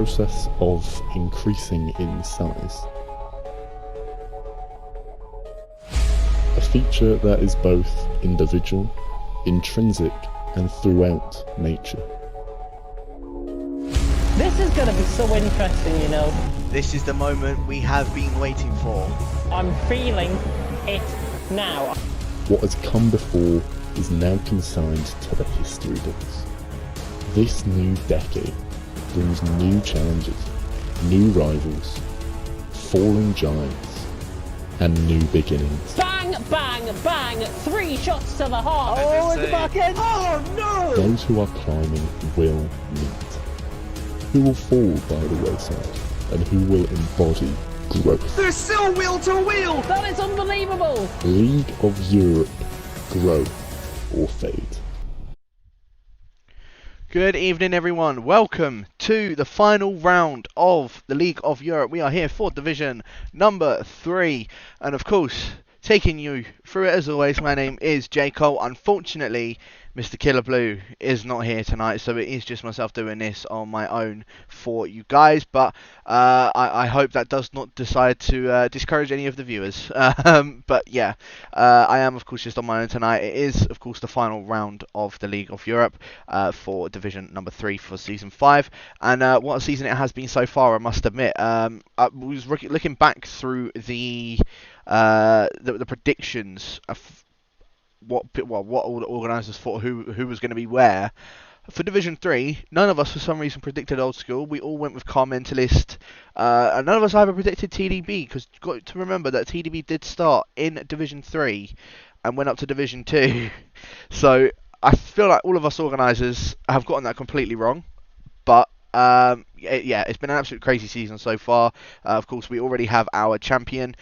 process of increasing in size. A feature that is both individual, intrinsic, and throughout nature. This is going to be so interesting, you know. This is the moment we have been waiting for. I'm feeling it now. What has come before is now consigned to the history books. This new decade brings new challenges, new rivals, falling giants, and new beginnings. Bang, bang, bang! 3 shots to the heart. Oh, in the back end. Oh no! Those who are climbing will meet. Who will fall by the wayside, and who will embody growth. There's still wheel to wheel! That is unbelievable. League of Europe, grow or fade. Good evening everyone, welcome to the final round of the League of Europe. We are here for division number 3, and of course, taking you through it as always, my name is J. Cole. Unfortunately, Mr. Killer Blue is not here tonight, so it is just myself doing this on my own for you guys, but I hope that does not decide to discourage any of the viewers. But yeah, I am of course just on my own tonight. It is of course the final round of the League of Europe for division number 3 for season 5, and what a season it has been so far, I must admit. I was looking back through the predictions of what all the organisers thought who was going to be where. For Division 3, none of us for some reason predicted Old School. We all went with Car Mentalist. And none of us either predicted TDB, because you've got to remember that TDB did start in Division 3 and went up to Division 2. So I feel like all of us organisers have gotten that completely wrong. But yeah, it's been an absolute crazy season so far. Of course, we already have our champion.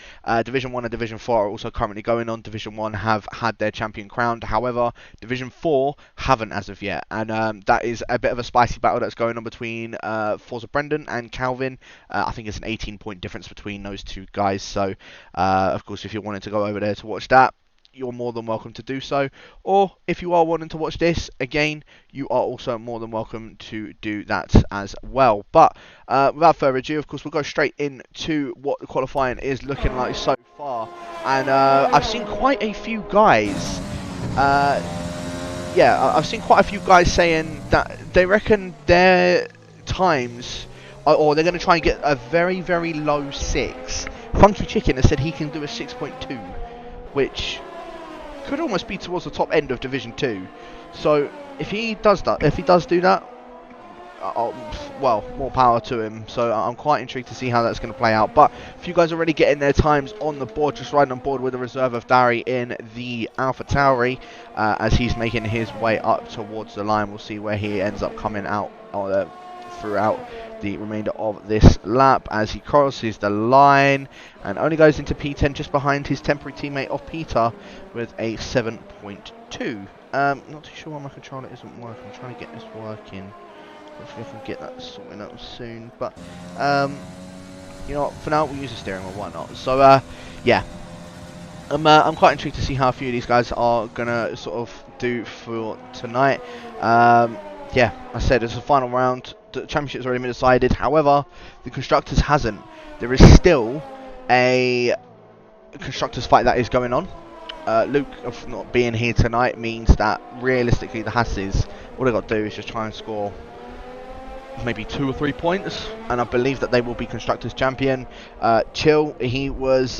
Division 1 and Division 4 are also currently going on. Division 1 have had their champion crowned. However, Division 4 haven't as of yet. And that is a bit of a spicy battle that's going on between Forza Brendan and Calvin. I think it's an 18-point difference between those two guys. So, of course, if you're wanting to go over there to watch that, you're more than welcome to do so. Or if you are wanting to watch this, again, you are also more than welcome to do that as well. But without further ado, of course, we'll go straight into what the qualifying is looking like so far. And I've seen quite a few guys, I've seen quite a few guys saying that they reckon their times, or they're going to try and get a very, very low 6. Funky Chicken has said he can do a 6.2, which could almost be towards the top end of Division 2. So if he does do that, well, more power to him. So I'm quite intrigued to see how that's going to play out. But if you guys are already getting their times on the board, just riding on board with the reserve of Dari in the Alpha Tauri, as he's making his way up towards the line. We'll see where he ends up coming out throughout the remainder of this lap as he crosses the line and only goes into P10 just behind his temporary teammate of Peter with a 7.2. Not too sure why my controller isn't working. I'm trying to get this working. Hopefully I can get that sorted out soon. But you know what, for now we'll use the steering wheel, why not? So yeah, I'm quite intrigued to see how a few of these guys are gonna sort of do for tonight. Yeah, I said it's a final round. The championship's already been decided. However, the constructors hasn't. There is still a constructors fight that is going on. Luke of not being here tonight means that realistically the Hasses, all they've got to do is just try and score maybe 2 or 3 points, and I believe that they will be constructors champion. Chill, he was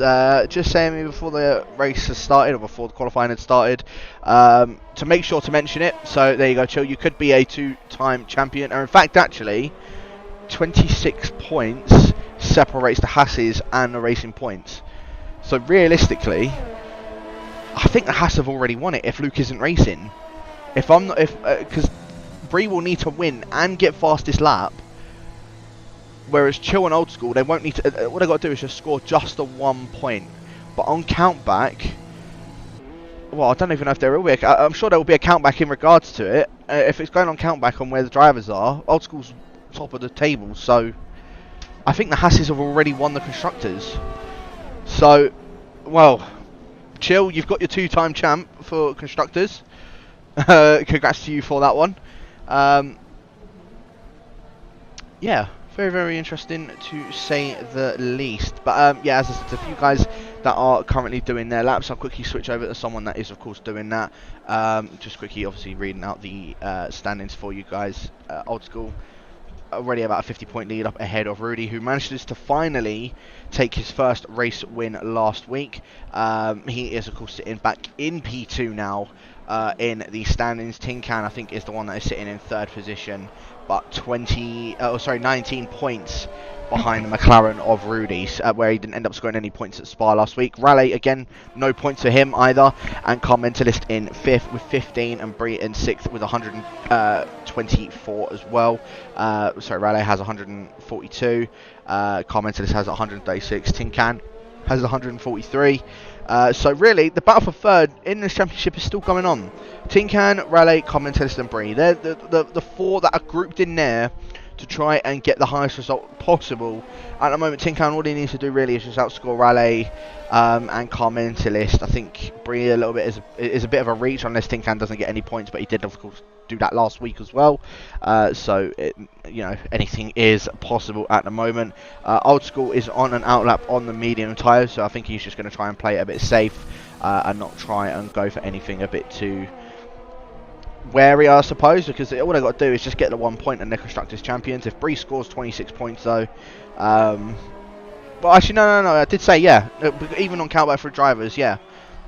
just saying me before the race has started, or before the qualifying had started, to make sure to mention it. So there you go, Chill, you could be a 2-time champion, or in fact actually 26 points separates the Hasses and the racing points. So realistically, I think the Hass have already won it if Luke isn't racing. If I'm not, because Bree will need to win and get fastest lap, whereas Chill and Old School, they won't need to. What they got to do is just score just the 1 point. But on countback, well, I don't even know if there will be. I'm sure there will be a countback in regards to it. If it's going on countback on where the drivers are, Old School's top of the table. So I think the Hasses have already won the constructors. So, well, Chill, you've got your 2-time champ for constructors. Congrats to you for that one. Yeah, very, very interesting to say the least. But yeah, as I said, a few guys that are currently doing their laps. I'll quickly switch over to someone that is, of course, doing that. Just quickly, obviously, reading out the standings for you guys. Old School already about a 50-point lead up ahead of Rudy, who manages to finally take his first race win last week. He is, of course, sitting back in P2 now in the standings. Tin Can, I think, is the one that is sitting in third position, but 19 points behind the McLaren of Rudy's, where he didn't end up scoring any points at Spa last week. Raleigh, again, no points for him either, and Car Mentalist in 5th with 15, and Bree in 6th with 124 as well. Sorry, Raleigh has 142, Car Mentalist has 136, Tin Can has 143. So really, the battle for third in this championship is still going on. Tin Can, Raleigh, Car Mentalist and Bree. They're the four that are grouped in there to try and get the highest result possible. At the moment, Tin Can, all he needs to do really is just outscore Raleigh and Car Mentalist. I think Bree a little bit is a bit of a reach unless Tin Can doesn't get any points, but he did, of course, do that last week as well. So you know, anything is possible at the moment. Old School is on an outlap on the medium tyres, so I think he's just going to try and play it a bit safe and not try and go for anything a bit too wary, I suppose, because all they've got to do is just get the 1 point and they're Constructors Champions. If Bree scores 26 points though, but actually no, I did say, yeah, even on countback for drivers, yeah,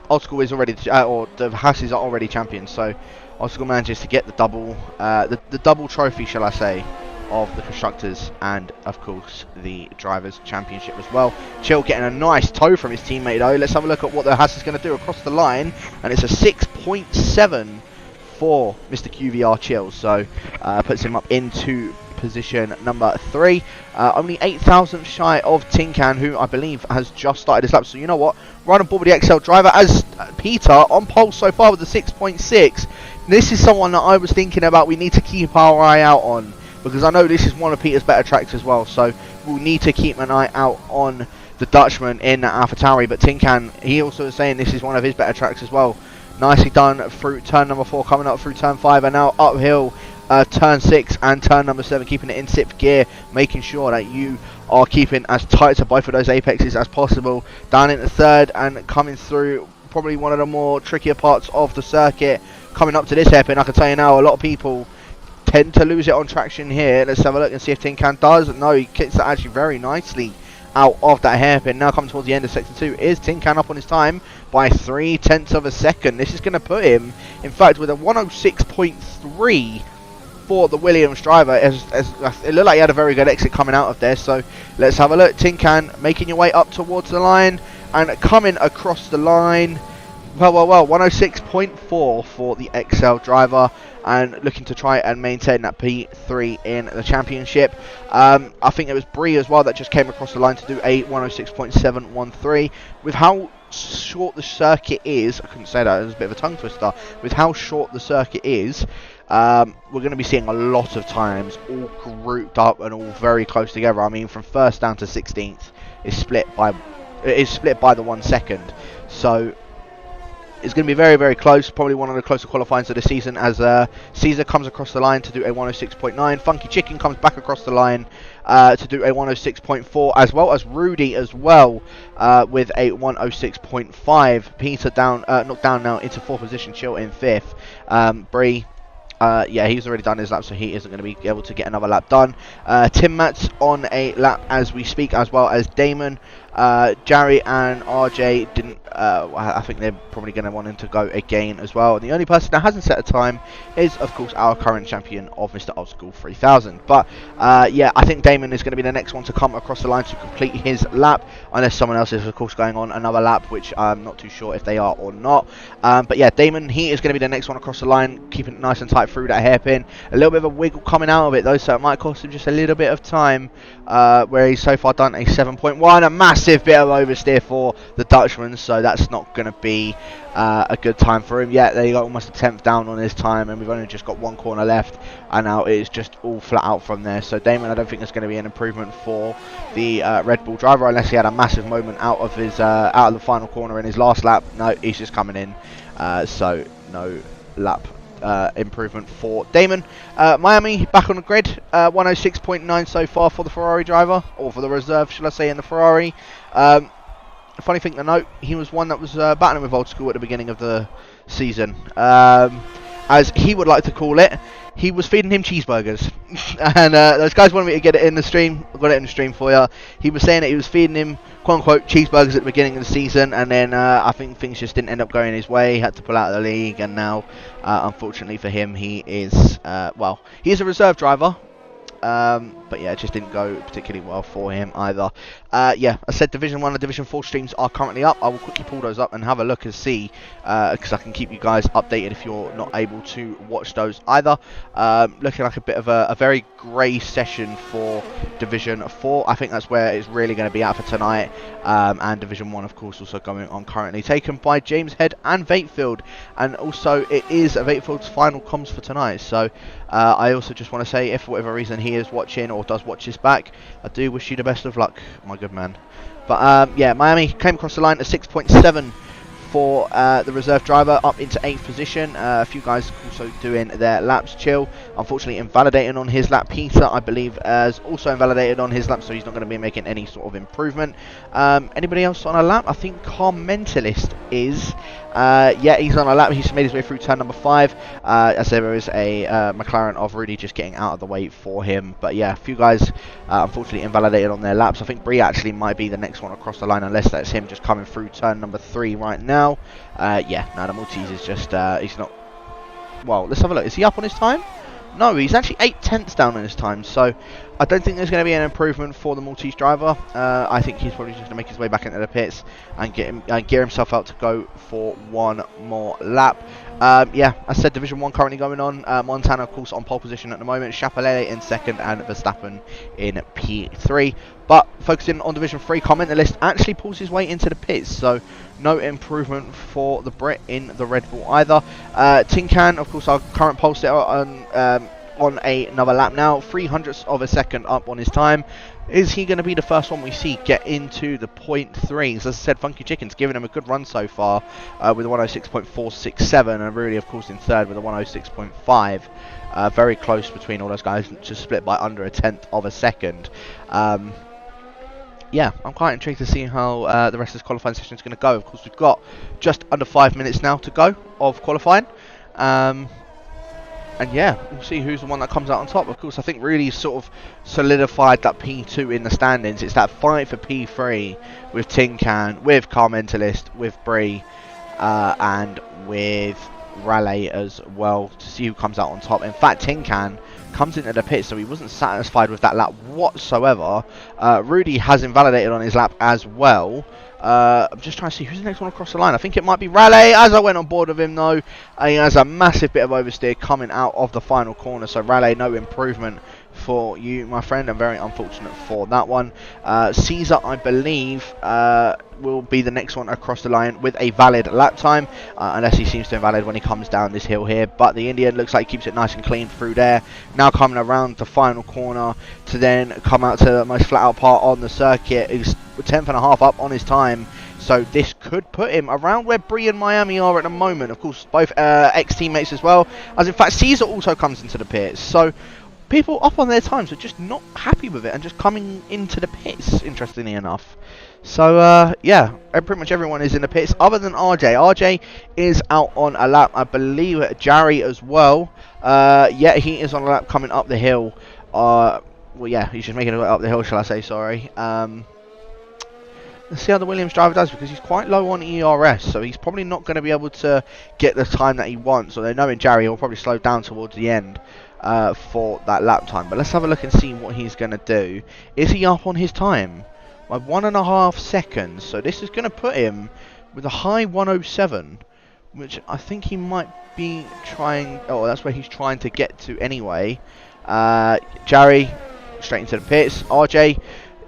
Old School is already, or the Hasses are already champions, so Old School manages to get the double, the double trophy, shall I say, of the Constructors and, of course, the Drivers' Championship as well. Chill getting a nice tow from his teammate though. Let's have a look at what the Hass is going to do across the line, and it's a 6.7 for Mr. QVR Chill, so puts him up into position number 3. Only 8,000 shy of Tin Can, who I believe has just started his lap. So you know what? Right on board with the XL driver as Peter on pole so far with the 6.6. This is someone that I was thinking about we need to keep our eye out on, because I know this is one of Peter's better tracks as well. So we'll need to keep an eye out on the Dutchman in AlphaTauri. But Tin Can, he also is saying this is one of his better tracks as well. Nicely done through turn number 4, coming up through turn 5, and now uphill turn 6 and turn number 7, keeping it in 6th gear, making sure that you are keeping as tight to both of those apexes as possible. Down into 3rd and coming through probably one of the more trickier parts of the circuit. Coming up to this hairpin, I can tell you now, a lot of people tend to lose it on traction here. Let's have a look and see if Tin Can does. No, he kicks that actually very nicely out of that hairpin. Now coming towards the end of sector 2 is Tin Can up on his time by 0.3 of a second. This is going to put him, in fact, with a 106.3 for the Williams driver. As it looked like he had a very good exit coming out of there. So let's have a look. Tin Can making your way up towards the line and coming across the line. Well, 106.4 for the XL driver, and looking to try and maintain that P3 in the championship. I think it was Bree as well that just came across the line to do a 106.713. With how short the circuit is, I couldn't say that, it was a bit of a tongue twister. With how short the circuit is, we're going to be seeing a lot of times all grouped up and all very close together. I mean, from 1st down to 16th is split by the 1 second. So it's going to be very, very close. Probably one of the closer qualifyings of the season, as Caesar comes across the line to do a 106.9. Funky Chicken comes back across the line to do a 106.4, as well as Rudy as well with a 106.5. Peter down, knocked down now into 4th position. Chill in 5th. Bree, yeah, he's already done his lap, so he isn't going to be able to get another lap done. Tim Matz on a lap as we speak, as well as Damon. Jerry and RJ didn't. I think they're probably going to want him to go again as well. And the only person that hasn't set a time is, of course, our current champion of Mr. Old School 3000. But yeah, I think Damon is going to be the next one to come across the line to complete his lap, unless someone else is, of course, going on another lap, which I'm not too sure if they are or not. But yeah, Damon, he is going to be the next one across the line, keeping it nice and tight through that hairpin. A little bit of a wiggle coming out of it though, so it might cost him just a little bit of time. Where he's so far done a 7.1, a massive bit of oversteer for the Dutchman, so that's not going to be a good time for him. Yeah, there you go, almost a 10th down on his time, and we've only just got 1 corner left, and now it's just all flat out from there. So Damon, I don't think there's going to be an improvement for the Red Bull driver, unless he had a massive moment out of his out of the final corner in his last lap. No, he's just coming in, so no lap improvement for Damon. Miami back on the grid, 106.9 so far for the Ferrari driver, or for the reserve, shall I say, in the Ferrari. Funny thing to note, he was one that was battling with Old School at the beginning of the season. As he would like to call it, he was feeding him cheeseburgers. And those guys wanted me to get it in the stream. I got it in the stream for you. He was saying that he was feeding him, quote-unquote, cheeseburgers at the beginning of the season, and then I think things just didn't end up going his way. He had to pull out of the league, and now, unfortunately for him, he is, well, he is a reserve driver. But yeah, it just didn't go particularly well for him either. Yeah, I said Division 1 and Division 4 streams are currently up. I will quickly pull those up and have a look and see, because I can keep you guys updated if you're not able to watch those either. Looking like a bit of a very grey session for Division 4. I think that's where it's really going to be at for tonight. And Division 1, of course, also going on currently. Taken by James Head and Vatefield. And also, it is Vatefield's final comms for tonight. So, I also just want to say, if for whatever reason he is watching or does watch this back, I do wish you the best of luck, my good man. But yeah, Miami came across the line at 6.7 for the reserve driver, up into 8th position. A few guys also doing their laps. Chill, unfortunately, invalidating on his lap. Peter, I believe, has also invalidated on his lap, so he's not going to be making any sort of improvement. Anybody else on a lap? I think Car Mentalist is. Yeah, he's on a lap. He's made his way through turn number 5. As there is a McLaren of Rudy just getting out of the way for him. But yeah, a few guys unfortunately invalidated on their laps. I think Bree actually might be the next one across the line, unless that's him just coming through turn number 3 right now. Yeah, no, the Maltese is just, he's not, well, let's have a look. Is he up on his time? No, he's actually 8/10 down on his time, so I don't think there's going to be an improvement for the Maltese driver. I think he's probably just going to make his way back into the pits and gear himself out to go for one more lap. Yeah, I said Division 1 currently going on. Montana, of course, on pole position at the moment. Chapelele in 2nd and Verstappen in P3. But focusing on Division 3, Comment the List actually pulls his way into the pits, so no improvement for the Brit in the Red Bull either. Tin Can, of course, our current pole sitter on another lap now, 0.03 of a second up on his time. Is he going to be the first one we see get into the .3s? As I said, Funky Chicken's given him a good run so far with a 106.467, and really, of course, in 3rd with a 106.5. Very close between all those guys, just split by under 1/10 of a second. Yeah, I'm quite intrigued to see how the rest of this qualifying session is going to go. Of course, we've got just under 5 minutes now to go of qualifying. And yeah, we'll see who's the one that comes out on top. Of course, I think really sort of solidified that P2 in the standings. It's that fight for P3 with Tin Can, with Car Mentalist, with Bree, and with Raleigh as well, to see who comes out on top. In fact, Tin Can comes into the pit, so he wasn't satisfied with that lap whatsoever. Rudy has invalidated on his lap as well. I'm just trying to see who's the next one across the line. I think it might be Raleigh, as I went on board with him though. He has a massive bit of oversteer coming out of the final corner, so Raleigh, no improvement for you, my friend, and very unfortunate for that one. Caesar, I believe, will be the next one across the line with a valid lap time, unless he seems to invalid when he comes down this hill here. But the Indian looks like he keeps it nice and clean through there. Now coming around the final corner to then come out to the most flat out part on the circuit. He's 10.5 up on his time. So this could put him around where Bree and Miami are at the moment. Of course, both ex-teammates as well. As in fact, Caesar also comes into the pits. So people up on their times are just not happy with it and just coming into the pits, interestingly enough. So, yeah, pretty much everyone is in the pits other than RJ. RJ is out on a lap, I believe, Jarry as well. Yeah, he is on a lap coming up the hill. Well, yeah, he's just making it up the hill, shall I say, sorry. Let's see how the Williams driver does, because he's quite low on ERS, so he's probably not going to be able to get the time that he wants. So they're knowing Jarry will probably slow down towards the end for that lap time. But let's have a look and see what he's going to do. Is he up on his time? By 1.5 seconds. So this is going to put him with a high 107, which I think he might be trying. Oh, that's where he's trying to get to anyway. Jarry straight into the pits. RJ,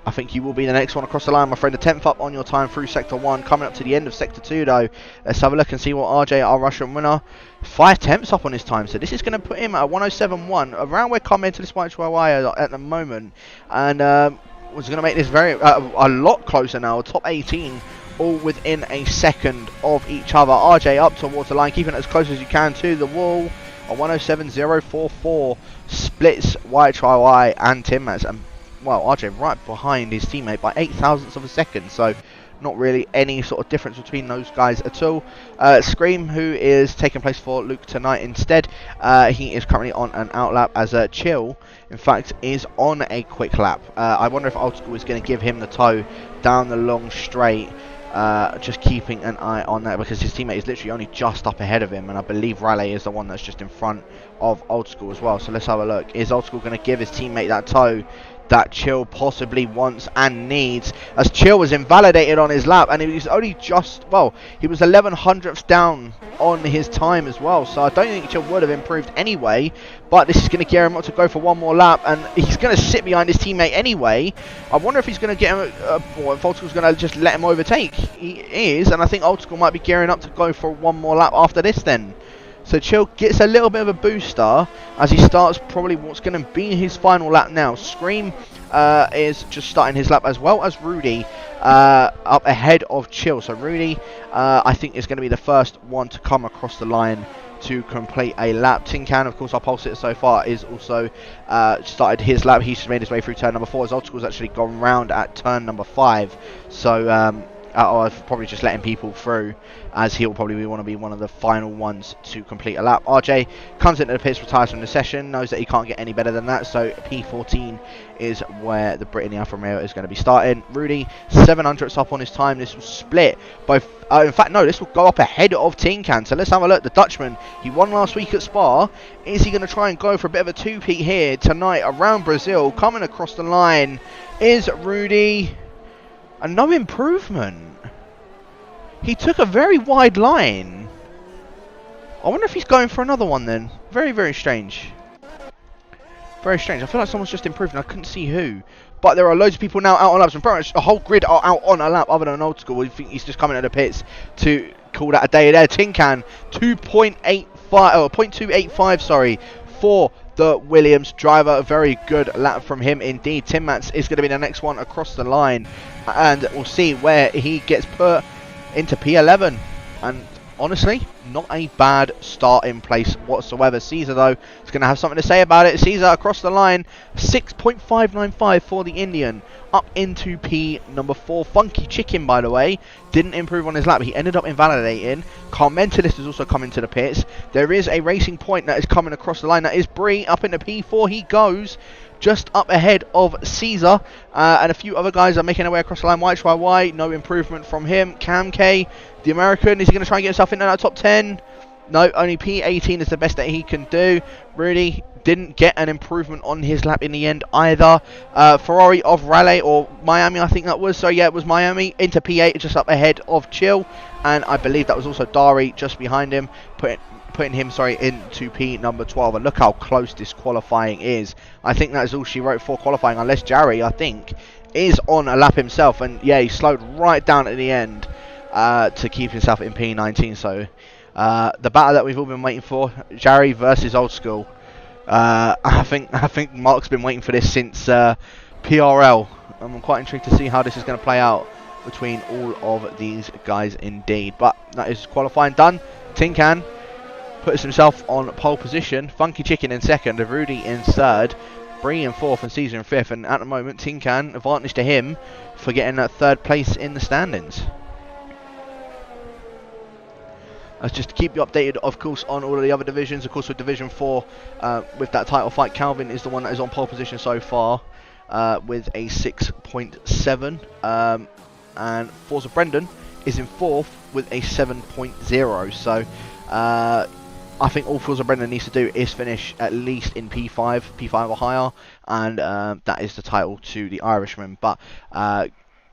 I think you will be the next one across the line, my friend. The 10th up on your time through Sector 1. Coming up to the end of Sector 2, though. Let's have a look and see what RJ, our Russian winner, 5/10 up on his time. So this is going to put him at a 107.1, around where Commentalist are at the moment. And was going to make this very a lot closer now. Top 18, all within a second of each other. RJ up towards the line, keeping it as close as you can to the wall A 107.044 splits YHYY and Tim Mats, and well, RJ right behind his teammate by 0.08 of a second, so not really any sort of difference between those guys at all. Scream, who is taking place for Luke tonight instead, he is currently on an outlap, as Chill, in fact, is on a quick lap. I wonder if Old School is going to give him the tow down the long straight. Just keeping an eye on that, because his teammate is literally only just up ahead of him, and I believe Raleigh is the one that's just in front of Old School as well. So let's have a look. Is Old School going to give his teammate that tow that Chill possibly wants and needs, as Chill was invalidated on his lap, and he was only just, well, he was 11/100ths down on his time as well, so I don't think Chill would have improved anyway, but this is going to gear him up to go for one more lap, and he's going to sit behind his teammate anyway. I wonder if he's going to get him, or if Old School's going to just let him overtake. He is, and I think Old School might be gearing up to go for one more lap after this then. So Chill gets a little bit of a booster as he starts probably what's going to be his final lap now. Scream is just starting his lap, as well as Rudy up ahead of Chill. So Rudy, I think, is going to be the first one to come across the line to complete a lap. Tin Can, of course, our pole sitter so far, is also started his lap. He's made his way through turn number 4. His Old School's actually gone round at turn number 5. So I've probably just letting people through, as he'll probably want to be one of the final ones to complete a lap. RJ comes into the pits, retires from the session, knows that he can't get any better than that, so P14 is where the Brit in the Alfa Romeo is going to be starting. Rudy, 700ths up on his time. This will split both. In fact, no, this will go up ahead of Tin Can. So let's have a look. The Dutchman, he won last week at Spa. Is he going to try and go for a bit of a two-peat here tonight around Brazil? Coming across the line is Rudy. And no improvement. He took a very wide line. I wonder if he's going for another one then. Very, very strange. Very strange. I feel like someone's just improved and I couldn't see who. But there are loads of people now out on laps, and pretty much a whole grid are out on a lap other than Old School. I think he's just coming to the pits to call that a day there. Tin Can, 0.285, sorry, for the Williams driver. A very good lap from him indeed. Tim Mats is going to be the next one across the line, and we'll see where he gets put into P11. And honestly, not a bad start in place whatsoever. Caesar, though, is going to have something to say about it. Caesar across the line, 6.595 for the Indian, up into P number 4. Funky Chicken, by the way, didn't improve on his lap. He ended up invalidating. Carmentalist has also come into the pits. There is a Racing Point that is coming across the line. That is Bree. Up into P4 he goes, just up ahead of Caesar, and a few other guys are making their way across the line. YHYY, no improvement from him. Cam K, the American, is he going to try and get himself into that top 10? No, only P18 is the best that he can do. Rudy didn't get an improvement on his lap in the end either. Ferrari of Raleigh, or Miami, I think that was. So yeah, it was Miami into P8, just up ahead of Chill, and I believe that was also Dari just behind him, putting him, into P number 12. And look how close this qualifying is. I think that is all she wrote for qualifying, unless Jarry, I think, is on a lap himself. And yeah, he slowed right down at the end to keep himself in P19. So the battle that we've all been waiting for, Jarry versus Old School. I think Mark's been waiting for this since PRL. I'm quite intrigued to see how this is going to play out between all of these guys indeed. But that is qualifying done. Tin Can puts himself on pole position. Funky Chicken in second, Rudy in third, Bree in fourth, and Caesar in fifth. And at the moment, Tin Can, advantage to him for getting that third place in the standings. Let's just keep you updated, of course, on all of the other divisions. Of course, with Division 4, with that title fight, Calvin is the one that is on pole position so far with a 6.7. And Forza Brendan is in fourth with a 7.0. So I think all Forza Brendan needs to do is finish at least in P5 or higher, and that is the title to the Irishman. But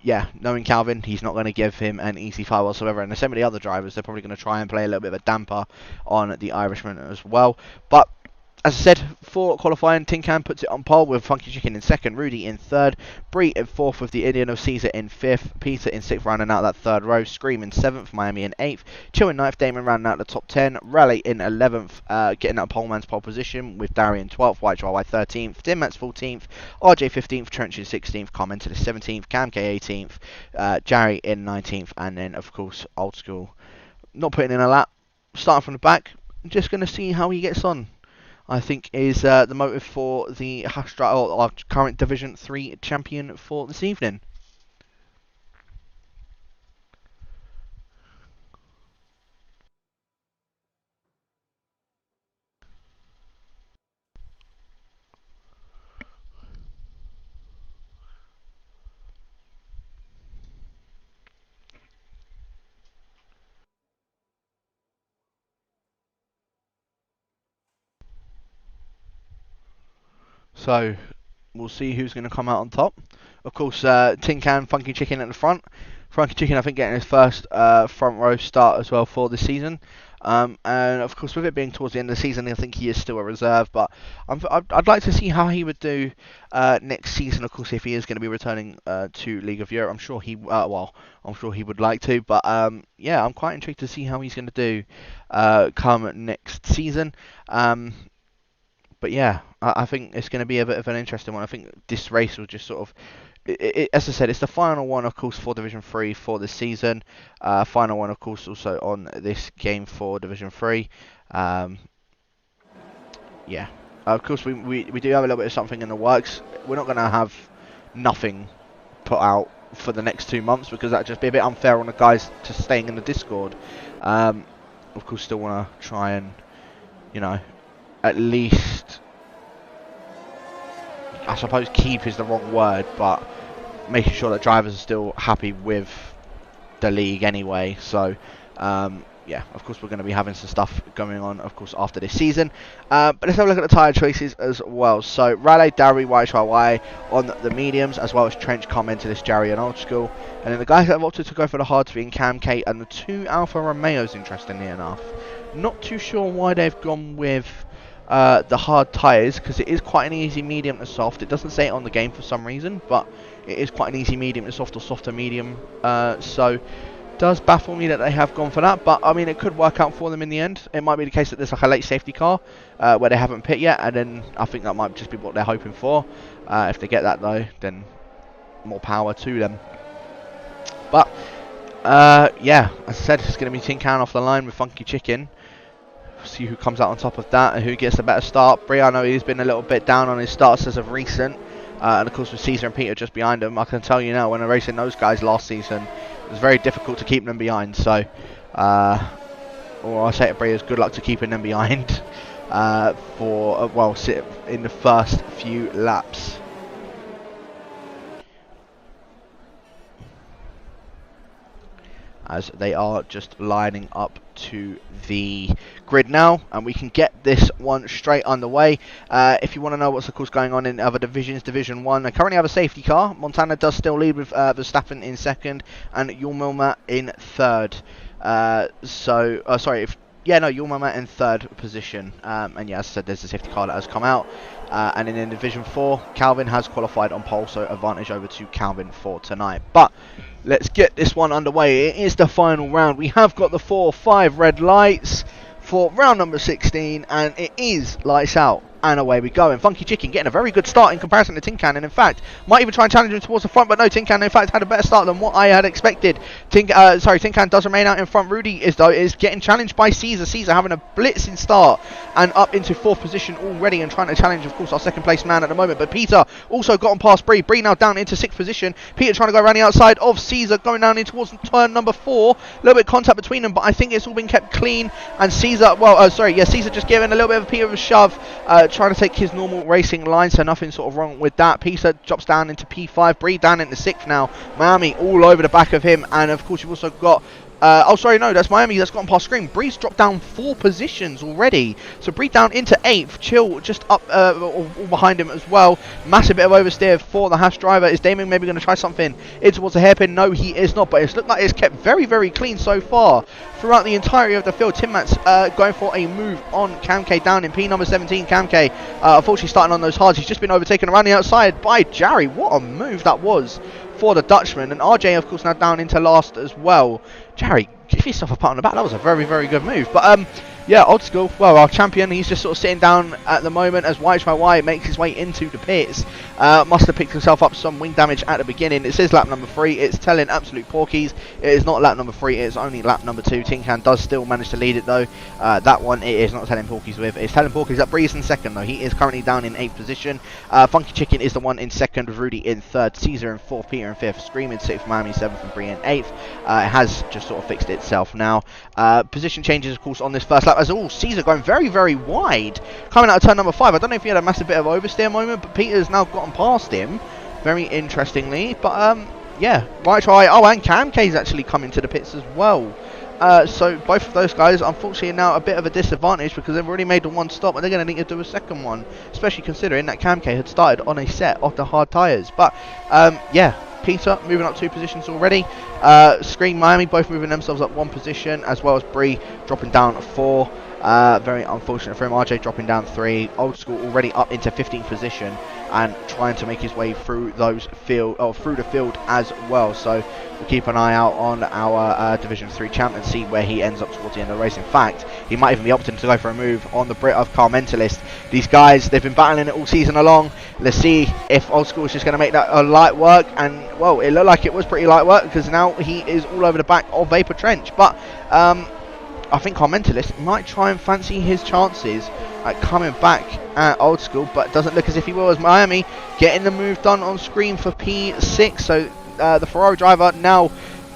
yeah, knowing Calvin, he's not going to give him an easy fight whatsoever. And there's so many other drivers, they're probably going to try and play a little bit of a damper on the Irishman as well. But as I said, for qualifying, Tin Can puts it on pole with Funky Chicken in second, Rudy in third, Bree in fourth with the Indian of Caesar in fifth, Peter in sixth rounding out that third row, Scream in seventh, Miami in eighth, Chill in ninth, Damon rounding out the top 10, Raleigh in 11th, getting that poleman's pole position with Darry in 12th, YHYY 13th, Tim Mats 14th, RJ 15th, Trench in 16th, Carmen to the 17th, Cam K 18th, Jarry in 19th, and then of course Old School not putting in a lap, starting from the back. just going to see how he gets on, I think, is the motive for the Hashtag, or our current Division 3 champion for this evening. So we'll see who's going to come out on top. Of course, Tin Can, Funky Chicken at the front. Funky Chicken, I think, getting his first front row start as well for this season. And of course, with it being towards the end of the season, I think he is still a reserve. But I'd like to see how he would do next season. Of course, if he is going to be returning to League of Europe, I'm sure he I'm sure he would like to. But yeah, I'm quite intrigued to see how he's going to do come next season. But yeah, I think it's going to be a bit of an interesting one. I think this race will just sort of, as I said, it's the final one, of course, for Division 3 for this season. Final one, of course, also on this game for Division 3. Yeah, of course, we do have a little bit of something in the works. We're not going to have nothing put out for the next 2 months because that'd just be a bit unfair on the guys just staying in the Discord. Of course, still want to try and, you know, at least, I suppose keep is the wrong word, but making sure that drivers are still happy with the league anyway. So yeah, of course we're going to be having some stuff going on, of course, after this season. But let's have a look at the tyre choices as well. So Raleigh, Darry, YHYY on the mediums, as well as Trench, Carmentis, Jarry and Old School. And then the guys that have opted to go for the hards being Cam K and the 2 Alfa Romeos, interestingly enough. Not too sure why they've gone with the hard tyres, because it is quite an easy medium to soft. It doesn't say it on the game for some reason, but it is quite an easy medium to soft or softer medium. So does baffle me that they have gone for that, but I mean, it could work out for them in the end. It might be the case that there's like a late safety car where they haven't pit yet, and then I think that might just be what they're hoping for. If they get that though, then more power to them. But yeah, as I said, it's going to be Tin Can off the line with Funky Chicken. See who comes out on top of that and who gets the better start. Brie, I know he's been a little bit down on his starts as of recent, and of course with Caesar and Peter just behind him, I can tell you now, when I was racing those guys last season, it was very difficult to keep them behind. So all I say to Brie is good luck to keeping them behind for well, sit in the first few laps. As they are just lining up to the grid now, and we can get this one straight underway. If you want to know what's of course going on in other divisions, Division 1, I currently have a safety car. Montana does still lead with Verstappen in second and Yulmilma in third. Sorry, Yulmilma in third position. And yeah, as I said, there's a safety car that has come out. And then in Division 4, Calvin has qualified on pole, so advantage over to Calvin for tonight. But let's get this one underway. It is the final round. We have got the 4-5 red lights for round number 16, and it is lights out. And away we go. And Funky Chicken getting a very good start in comparison to Tin Can, and in fact might even try and challenge him towards the front, but no, Tin Can in fact had a better start than what I had expected. Tin Can does remain out in front. Rudy is getting challenged by Caesar. Caesar having a blitzing start and up into 4th position already, and trying to challenge, of course, our 2nd place man at the moment. But Peter also gotten past Bree. Bree now down into 6th position. Peter trying to go around the outside of Caesar, going down in towards turn number 4. A little bit of contact between them, but I think it's all been kept clean. And Caesar, Caesar just giving a little bit of Peter a shove, trying to take his normal racing line, so nothing sort of wrong with that. Peter drops down into P5, Bree down into 6th now. Miami all over the back of him, and of course you've also got that's Miami that's gotten past Scream. Bree's dropped down 4 positions already. So Bree down into 8th. Chill just up all behind him as well. Massive bit of oversteer for the Haas driver. Is Damon maybe going to try something in towards the hairpin? No, he is not. But it's looked like it's kept very, very clean so far throughout the entirety of the field. Tim Mats going for a move on Cam K down in P number 17. Cam K unfortunately starting on those hards. He's just been overtaken around the outside by Jarry. What a move that was for the Dutchman. And RJ, of course, now down into last as well. Jarry give yourself a pat on the back. That was a very, very good move. But yeah, Old School, well, our champion, he's just sort of sitting down at the moment as White Try White makes his way into the pits. Must have picked himself up some wing damage at the beginning. It says lap number 3. It's telling absolute porkies. It is not lap number 3. It's only lap number 2. Tin Can does still manage to lead it though. That one it is not telling porkies with. It's telling porkies that Bree's in second though. He is currently down in 8th position. Funky Chicken is the one in second, with Rudy in 3rd, Caesar in 4th, Peter in 5th, Scream in 6th, Miami 7th, and Bree in 8th. It has just sort of fixed itself now. Position changes, of course, on this first lap as all. Caesar going very, very wide, coming out of turn number 5. I don't know if he had a massive bit of oversteer moment, but Peter's now gotten past him, very interestingly. But yeah, Right Try. Oh, and Camk's actually coming to the pits as well. So both of those guys, unfortunately, are now a bit of a disadvantage because they've already made the one stop and they're going to need to do a second one, especially considering that Camk had started on a set of the hard tyres. But yeah, Peter moving up 2 positions already. Scream, Miami both moving themselves up 1 position, as well as Bree dropping down 4. Very unfortunate for him. RJ dropping down 3. Old School already up into 15th position and trying to make his way through those through the field as well. So we'll keep an eye out on our Division 3 champ and see where he ends up towards the end of the race. In fact, he might even be opting to go for a move on the Brit of Car Mentalist. These guys, they've been battling it all season along. Let's see if Old School is just going to make that a light work. And well, it looked like it was pretty light work because now he is all over the back of Vapor Trench. But I think Car Mentalist might try and fancy his chances at coming back at Old School, but it doesn't look as if he will, as Miami getting the move done on screen for P6. So the Ferrari driver now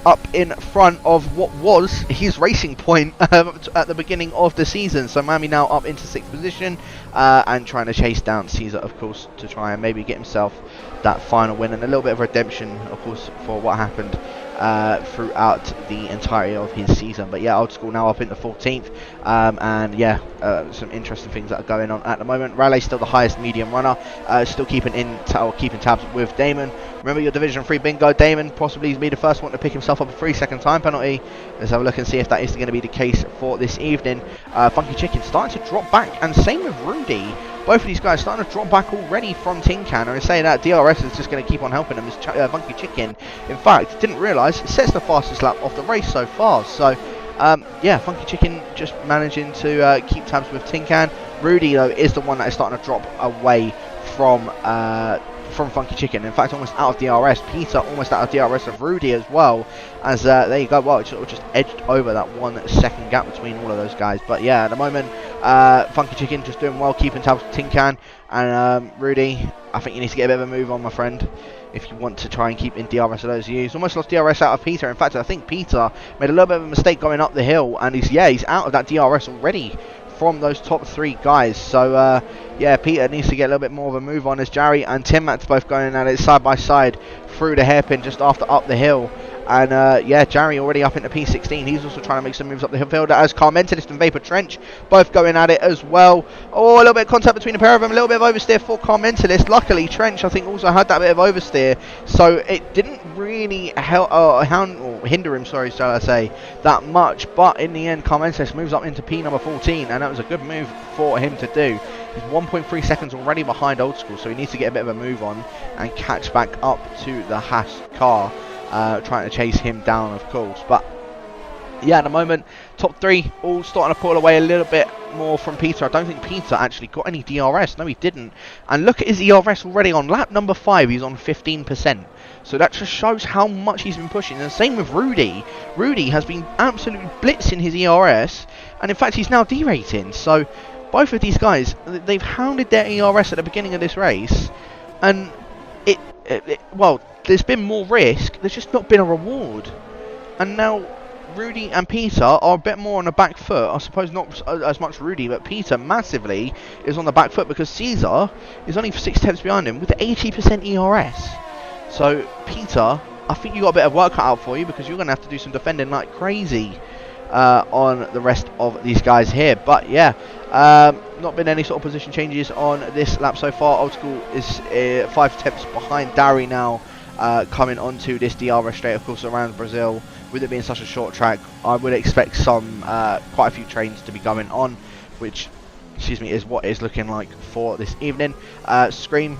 up in front of what was his racing point at the beginning of the season. So Miami now up into 6th position and trying to chase down Caesar, of course, to try and maybe get himself that final win and a little bit of redemption, of course, for what happened throughout the entirety of his season. But yeah, Old School now up into 14th, and yeah, some interesting things that are going on at the moment. Raleigh still the highest medium runner, still keeping tabs with Damon. Remember your Division 3 bingo. Damon possibly be the first one to pick himself up a 3-second time penalty. Let's have a look and see if that is going to be the case for this evening. Funky Chicken starting to drop back, and same with Rudy. Both of these guys starting to drop back already from Tin Can, and saying that DRS is just going to keep on helping them as Funky Chicken, in fact, didn't realise, sets the fastest lap of the race so far. So yeah, Funky Chicken just managing to keep tabs with Tin Can. Rudy though is the one that is starting to drop away from Funky Chicken. In fact, almost out of DRS. Peter almost out of DRS of Rudy as well. As there you go. Well, it sort of just edged over that 1 second gap between all of those guys. But yeah, at the moment, Funky Chicken just doing well, keeping tabs with Tin Can. And Rudy, I think you need to get a bit of a move on, my friend, if you want to try and keep in DRS of those views. Almost lost DRS out of Peter. In fact, I think Peter made a little bit of a mistake going up the hill, and he's out of that DRS already from those top 3 guys. So yeah, Peter needs to get a little bit more of a move on, as Jarry and Tim Matt's both going at it side by side through the hairpin just after up the hill. And yeah, Jarry already up into P16. He's also trying to make some moves up the field, as Car Mentalist and Vapor Trench both going at it as well. Oh, a little bit of contact between the pair of them, a little bit of oversteer for Car Mentalist. Luckily, Trench, I think, also had that bit of oversteer, so it didn't really hinder him, sorry, shall I say, that much. But in the end, Car Mentalist moves up into P number 14, and that was a good move for him to do. He's 1.3 seconds already behind Old School, so he needs to get a bit of a move on and catch back up to the Haas car. Trying to chase him down, of course. But yeah, at the moment, top 3 all starting to pull away a little bit more from Peter. I don't think Peter actually got any DRS. No, he didn't. And look at his ERS already on lap number 5. He's on 15%. So that just shows how much he's been pushing. And the same with Rudy. Rudy has been absolutely blitzing his ERS. And in fact, he's now derating. So both of these guys, they've hounded their ERS at the beginning of this race. And well, there's been more risk, there's just not been a reward. And now Rudy and Peter are a bit more on the back foot. I suppose not as much Rudy, but Peter massively is on the back foot because Caesar is only 6 tenths behind him with 80% ERS. So Peter, I think you got a bit of work cut out for you, because you're going to have to do some defending like crazy on the rest of these guys here. But yeah, not been any sort of position changes on this lap so far. Old School is 5 tenths behind Dari now, coming onto this DRS straight, of course, around Brazil. With it being such a short track, I would expect quite a few trains to be going on, which, excuse me, is what it's looking like for this evening. Scream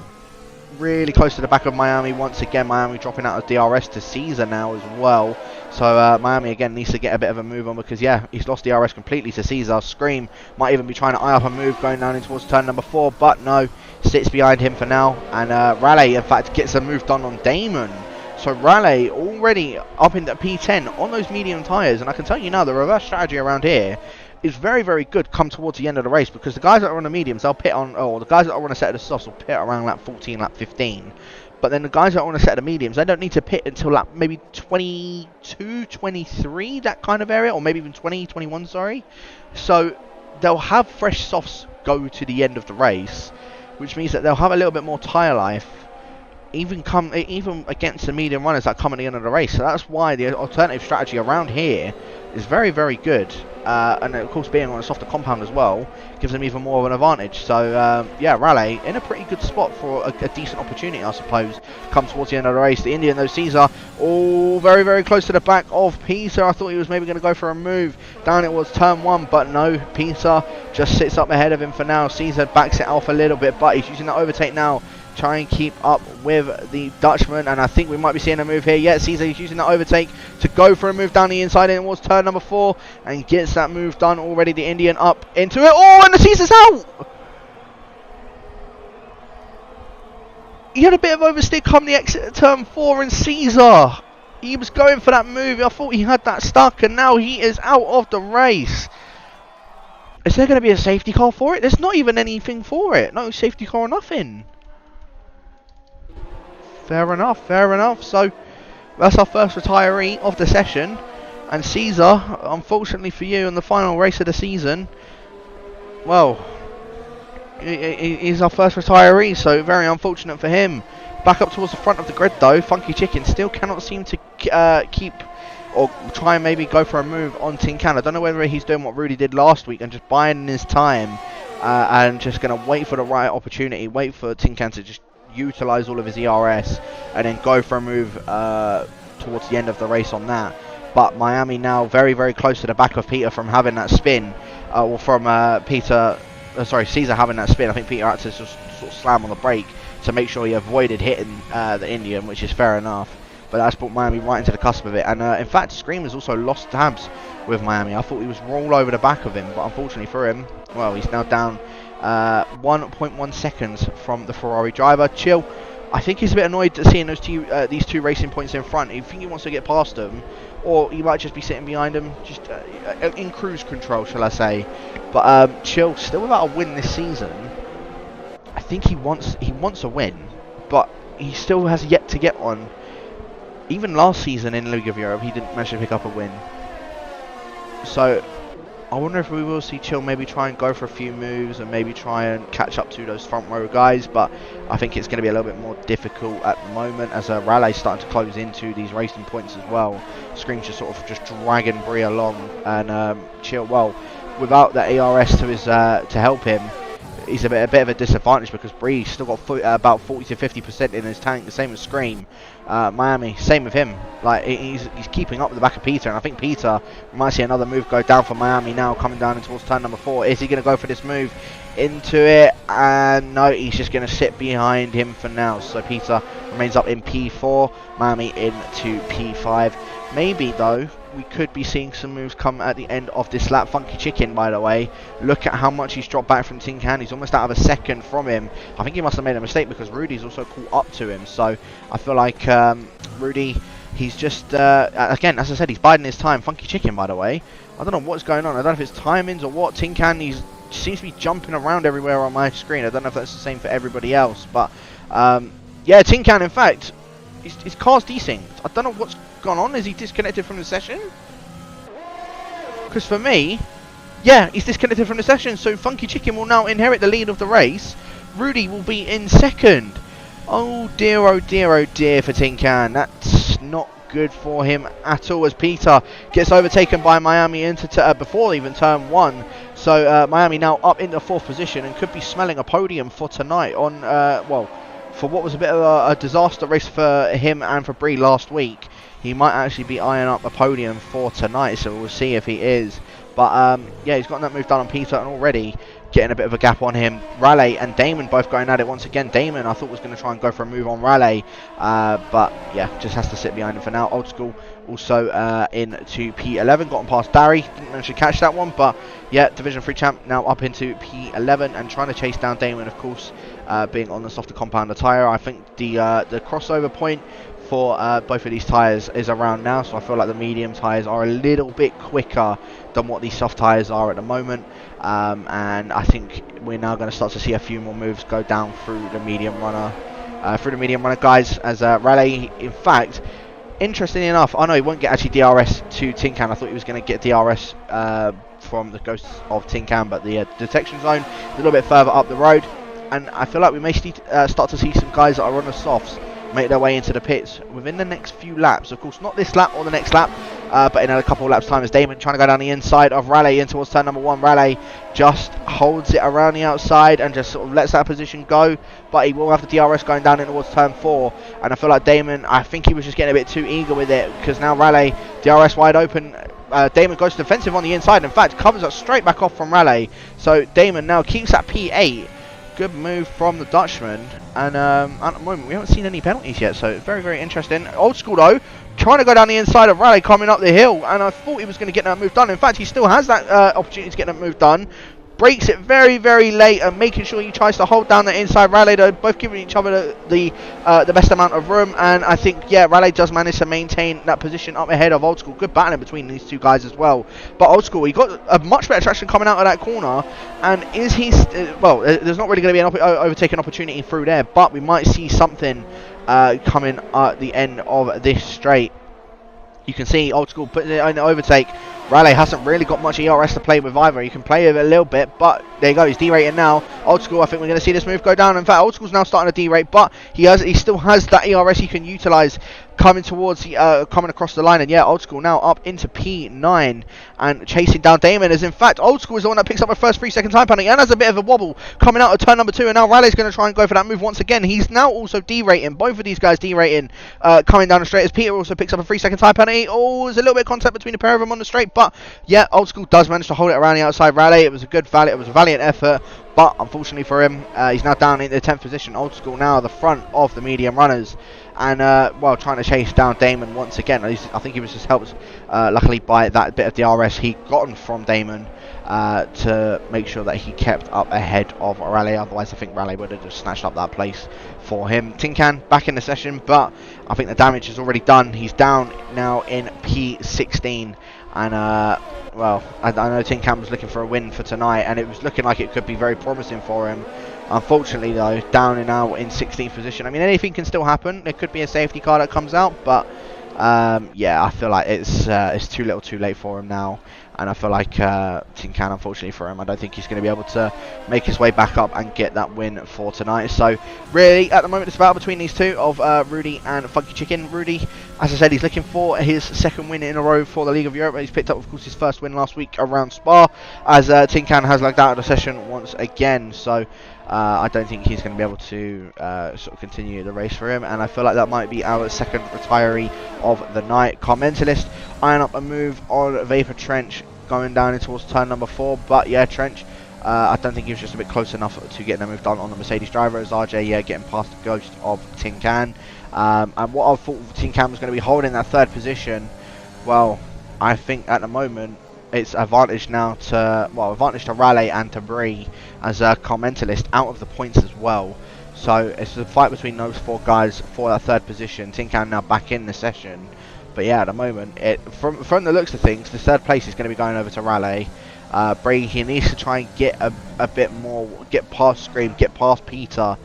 really close to the back of Miami once again. Miami dropping out of DRS to Caesar now as well. So Miami again needs to get a bit of a move on because, yeah, he's lost DRS completely to Caesar. Scream might even be trying to eye up a move going down in towards turn number 4, but no, sits behind him for now. And Raleigh, in fact, gets a move done on Damon. So Raleigh already up into P10 on those medium tyres. And I can tell you now, the reverse strategy around here is very, very good come towards the end of the race because the guys that are on the mediums, they'll pit on, or the guys that are on a set of the softs will pit around lap 14, lap 15. But then the guys that are on a set of the mediums, they don't need to pit until lap maybe 22, 23, that kind of area, or maybe even 20, 21, sorry. So they'll have fresh softs go to the end of the race, which means that they'll have a little bit more tyre life, even against the medium runners that come at the end of the race. So that's why the alternative strategy around here is very, very good. And of course, being on a softer compound as well gives them even more of an advantage. So yeah, Raleigh in a pretty good spot for a decent opportunity, I suppose, come towards the end of the race. The Indian, though, Caesar, all very, very close to the back of Peter. I thought he was maybe going to go for a move down it was turn 1, but no, Peter just sits up ahead of him for now. Caesar backs it off a little bit, but he's using that overtake now, try and keep up with the Dutchman, and I think we might be seeing a move here. Yeah, Caesar is using that overtake to go for a move down the inside in towards turn number 4, and gets that move done already. The Indian up into it. Oh, and the Caesar's out! He had a bit of oversteer come the exit at turn 4, and Caesar, he was going for that move. I thought he had that stuck, and now he is out of the race. Is there going to be a safety car for it? There's not even anything for it. No safety car or nothing. Fair enough, fair enough. So that's our first retiree of the session. And Caesar, unfortunately for you, in the final race of the season, well, he's our first retiree, so very unfortunate for him. Back up towards the front of the grid though, Funky Chicken still cannot seem to keep or try and maybe go for a move on Tin Can. I don't know whether he's doing what Rudy did last week and just buying his time and just going to wait for the right opportunity, wait for Tin Can to just utilise all of his ERS and then go for a move towards the end of the race on that. But Miami now very, very close to the back of Peter from having that spin, or from Caesar having that spin. I think Peter had to just sort of slam on the brake to make sure he avoided hitting the Indian, which is fair enough. But that's brought Miami right into the cusp of it. And in fact, Scream has also lost tabs with Miami. I thought he was all over the back of him, but unfortunately for him, well, he's now down 1.1 seconds from the Ferrari driver. Chill, I think he's a bit annoyed at seeing these two racing points in front. I think he wants to get past them, or he might just be sitting behind them, just in cruise control, shall I say. But Chill, still without a win this season. I think he wants a win, but he still has yet to get one. Even last season in League of Europe, he didn't manage to pick up a win. So I wonder if we will see Chill maybe try and go for a few moves and maybe try and catch up to those front row guys, but I think it's going to be a little bit more difficult at the moment as Raleigh's starting to close into these racing points as well. Scream's just sort of just dragging Bree along, and Chill, well, without that ARS to his to help him, he's a bit of a disadvantage because Bree's still got about 40 to 50% in his tank, the same as Scream. Miami, same with him. Like he's keeping up with the back of Peter, and I think Peter might see another move go down for Miami now, coming down towards turn number 4. Is he going to go for this move into it? And no, he's just going to sit behind him for now. So Peter remains up in P4, Miami into P5. Maybe though, we could be seeing some moves come at the end of this lap. Funky Chicken, by the way, look at how much he's dropped back from Tin Can. He's almost out of a second from him. I think he must have made a mistake because Rudy's also caught up to him. So I feel like Rudy, he's just, again, as I said, he's biding his time. Funky Chicken, by the way, I don't know what's going on. I don't know if it's timings or what. Tin Can, he seems to be jumping around everywhere on my screen. I don't know if that's the same for everybody else. But yeah, Tin Can, in fact, his car's desynced. I don't know what's gone on. Is he disconnected from the session? Because for me, yeah, he's disconnected from the session. So Funky Chicken will now inherit the lead of the race. Rudy will be in second. Oh dear, oh dear, oh dear for Tin Can. That's not good for him at all as Peter gets overtaken by Miami into before even turn 1. So Miami now up into 4th position and could be smelling a podium for tonight on, well, for what was a bit of a disaster race for him and for Bree last week. He might actually be eyeing up a podium for tonight, so we'll see if he is. But yeah, he's gotten that move done on Peter, and already getting a bit of a gap on him. Raleigh and Damon both going at it once again. Damon, I thought, was going to try and go for a move on Raleigh, but yeah, just has to sit behind him for now. Old School also into P11, gotten past Barry, didn't manage to catch that one, but yeah, Division 3 champ now up into P11 and trying to chase down Damon, of course, being on the softer compounder tyre. I think the crossover point for both of these tyres is around now, so I feel like the medium tyres are a little bit quicker than what these soft tyres are at the moment, and I think we're now going to start to see a few more moves go down through the medium runner, guys, as Raleigh, in fact, interestingly enough, I know he won't get actually DRS to Tin Can. I thought he was going to get DRS from the Ghosts of Tin Can, but the detection zone is a little bit further up the road, and I feel like we may start to see some guys that are on the softs make their way into the pits within the next few laps. Of course, not this lap or the next lap, but in a couple of laps' time, as Damon trying to go down the inside of Raleigh in towards turn number 1. Raleigh just holds it around the outside and just sort of lets that position go, but he will have the DRS going down in towards turn 4. And I feel like Damon, I think he was just getting a bit too eager with it, because now Raleigh, DRS wide open. Damon goes defensive on the inside, and in fact comes up straight back off from Raleigh. So Damon now keeps that P8. Good move from the Dutchman, and at the moment we haven't seen any penalties yet, so very, very interesting. Old School though, trying to go down the inside of Raleigh coming up the hill, and I thought he was going to get that move done. In fact, he still has that opportunity to get that move done. Breaks it very, very late, and making sure he tries to hold down the inside. Raleigh though, both giving each other the best amount of room, and I think, yeah, Raleigh does manage to maintain that position up ahead of Old School. Good battling between these two guys as well. But Old School, he got a much better traction coming out of that corner, and is he well, there's not really going to be an overtaking opportunity through there, but we might see something coming at the end of this straight. You can see Old School putting it in the overtake. Raleigh hasn't really got much ERS to play with either. He can play with it a little bit, but there you go, he's derating now. Old School, I think we're going to see this move go down. In fact, Old School's now starting to derate, but he still has that ERS he can utilise coming towards coming across the line. And yeah, Old School now up into P9 and chasing down Damon, as in fact Old School is the one that picks up a first 3-second time penalty and has a bit of a wobble coming out of turn number 2, and now Raleigh's going to try and go for that move once again. He's now also derating, both of these guys derating coming down the straight, as Peter also picks up a 3-second time penalty. Oh, there's a little bit of contact between the pair of them on the straight, but yeah, Old School does manage to hold it around the outside Raleigh. It was a valiant effort, but unfortunately for him, he's now down in the 10th position. Old School now at the front of the medium runners, and while trying to chase down Damon once again. I think he was just helped luckily by that bit of DRS he gotten from Damon to make sure that he kept up ahead of Raleigh. Otherwise I think Raleigh would have just snatched up that place for him. Tin Can back in the session, but I think the damage is already done. He's down now in P16, and well, I know Tin Can was looking for a win for tonight, and it was looking like it could be very promising for him. Unfortunately though, down and now in 16th position. I mean, anything can still happen. There could be a safety car that comes out, but yeah, I feel like it's too little too late for him now, and I feel like Tin Can, unfortunately for him, I don't think he's going to be able to make his way back up and get that win for tonight. So really, at the moment, it's a battle between these two of Rudy and Funky Chicken. Rudy, as I said, he's looking for his second win in a row for the League of Europe. He's picked up, of course, his first win last week around Spa, as Tin Can has lagged out of the session once again. So I don't think he's going to be able to sort of continue the race for him, and I feel like that might be our second retiree of the night. Car Mentalist eyeing up a move on Vapor Trench going down towards turn number 4, but yeah, Trench, I don't think he was just a bit close enough to get the move done on the Mercedes driver, as RJ, yeah, getting past the ghost of Tin Can. And what I thought Tin Can was going to be holding that third position, well, I think at the moment it's advantage now to, well, advantage to Raleigh and to Bree, as a Car Mentalist out of the points as well. So it's a fight between those 4 guys for that third position. Tin Can now back in the session, but yeah, at the moment, from the looks of things, the third place is going to be going over to Raleigh. Bree, he needs to try and get a bit more, get past Scream, get past Peter,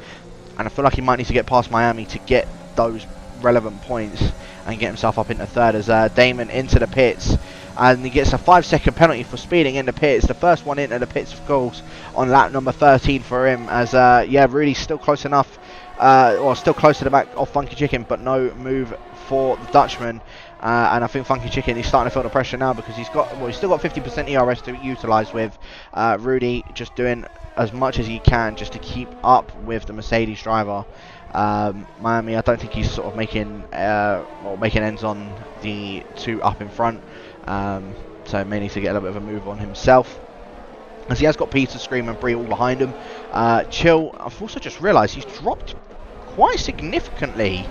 and I feel like he might need to get past Miami to get those relevant points and get himself up into third, as Damon into the pits, and he gets a 5-second penalty for speeding in the pits. The first one into the pits, of course, on lap number 13 for him, as yeah, Rudy's still close enough, or still close to the back of Funky Chicken, but no move for the Dutchman. And I think Funky Chicken is starting to feel the pressure now, because he's still got 50% ERS to utilise with. Rudy just doing as much as he can just to keep up with the Mercedes driver. Miami, I don't think he's sort of making ends on the 2 up in front, so may need to get a little bit of a move on himself. as he has got Peter, Scream and Bree all behind him. Chill, I've also just realised he's dropped quite significantly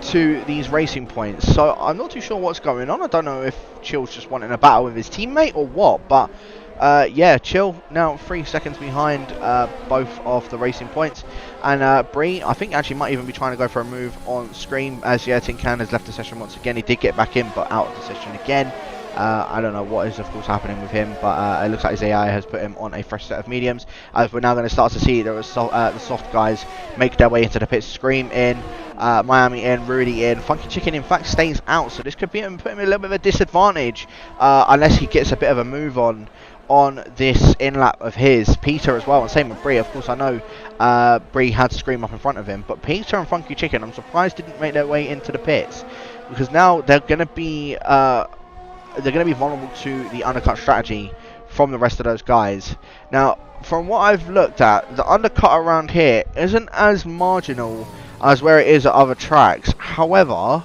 to these racing points, so I'm not too sure what's going on. I don't know if Chill's just wanting a battle with his teammate or what, but yeah, Chill now 3 seconds behind both of the racing points, and Bree I think actually might even be trying to go for a move on Scream, as yeah, Tin Can has left the session once again. He did get back in but out of the session again. I don't know what is of course happening with him, but it looks like his AI has put him on a fresh set of mediums, as we're now going to start to see the soft guys make their way into the pits. Scream in, Miami in, Rudy in. Funky Chicken in fact stays out, so this could be put him in a little bit of a disadvantage unless he gets a bit of a move on this in-lap of his. Peter as well, and same with Bree. Of course I know Bree had Scream up in front of him, but Peter and Funky Chicken I'm surprised didn't make their way into the pits, because now they're going to be vulnerable to the undercut strategy from the rest of those guys. Now, from what I've looked at, the undercut around here isn't as marginal as where it is at other tracks. However,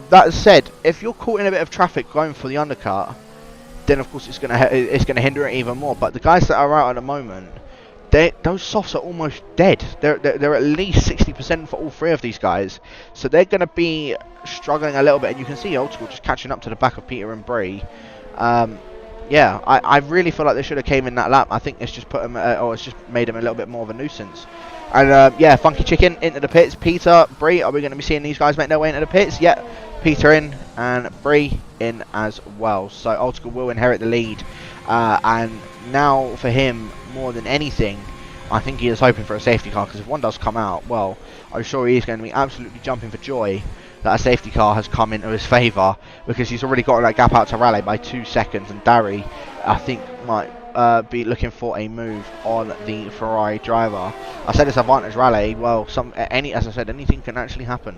that said, if you're caught in a bit of traffic going for the undercut, then of course it's gonna hinder it even more. But the guys that are out at the moment, those softs are almost dead. They're at least 60% for all three of these guys, so they're going to be struggling a little bit. And you can see Old School just catching up to the back of Peter and Bree. Yeah, I really feel like they should have came in that lap. I think it's just put them, or it's just made them a little bit more of a nuisance. And yeah, Funky Chicken into the pits. Peter, Bree, are we going to be seeing these guys make their way into the pits? Yeah, Peter in and Bree in as well. So Old School will inherit the lead, and now for him, more than anything, I think he is hoping for a safety car, because if one does come out, well, I'm sure he is going to be absolutely jumping for joy that a safety car has come into his favour, because he's already got that gap out to Raleigh by 2 seconds, and Dari, I think, might be looking for a move on the Ferrari driver. I said it's advantage Raleigh. Well, as I said, anything can actually happen.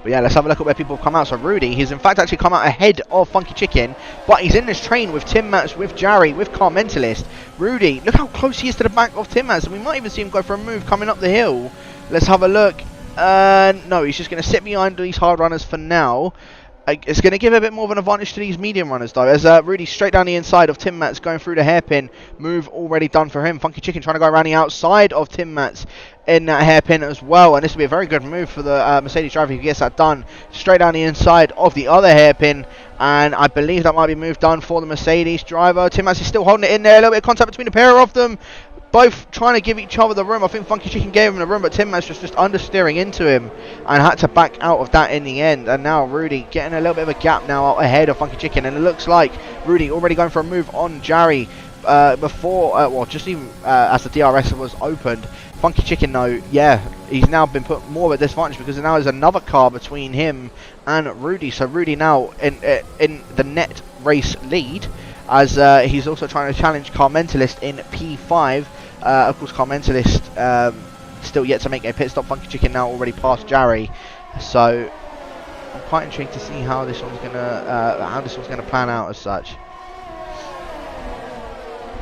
But yeah, let's have a look at where people have come out. So Rudy, he's in fact actually come out ahead of Funky Chicken, but he's in this train with Tim Mats, with Jari, with Car Mentalist. Rudy, look how close he is to the back of Tim Mats, and we might even see him go for a move coming up the hill. Let's have a look. No, he's just going to sit behind these hard runners for now. It's going to give a bit more of an advantage to these medium runners though, as Rudy straight down the inside of Tim Mats, going through the hairpin. Move already done for him. Funky Chicken trying to go around the outside of Tim Mats in that hairpin as well, and this will be a very good move for the Mercedes driver who gets that done. Straight down the inside of the other hairpin, and I believe that might be move done for the Mercedes driver. Tim Mats is still holding it in there, a little bit of contact between the pair of them. Both trying to give each other the room. I think Funky Chicken gave him the room, but Tim Mats just understeering into him and had to back out of that in the end. And now Rudy getting a little bit of a gap now ahead of Funky Chicken, and it looks like Rudy already going for a move on Jari before, well, just even as the DRS was opened. Funky Chicken though, yeah, he's now been put more of a disadvantage, because now there's another car between him and Rudy. So Rudy now in the net race lead, as he's also trying to challenge Car Mentalist in P5. Of course, Car Mentalist still yet to make a pit stop. Funky Chicken now already past Jari, so I'm quite intrigued to see how this one's gonna plan out as such.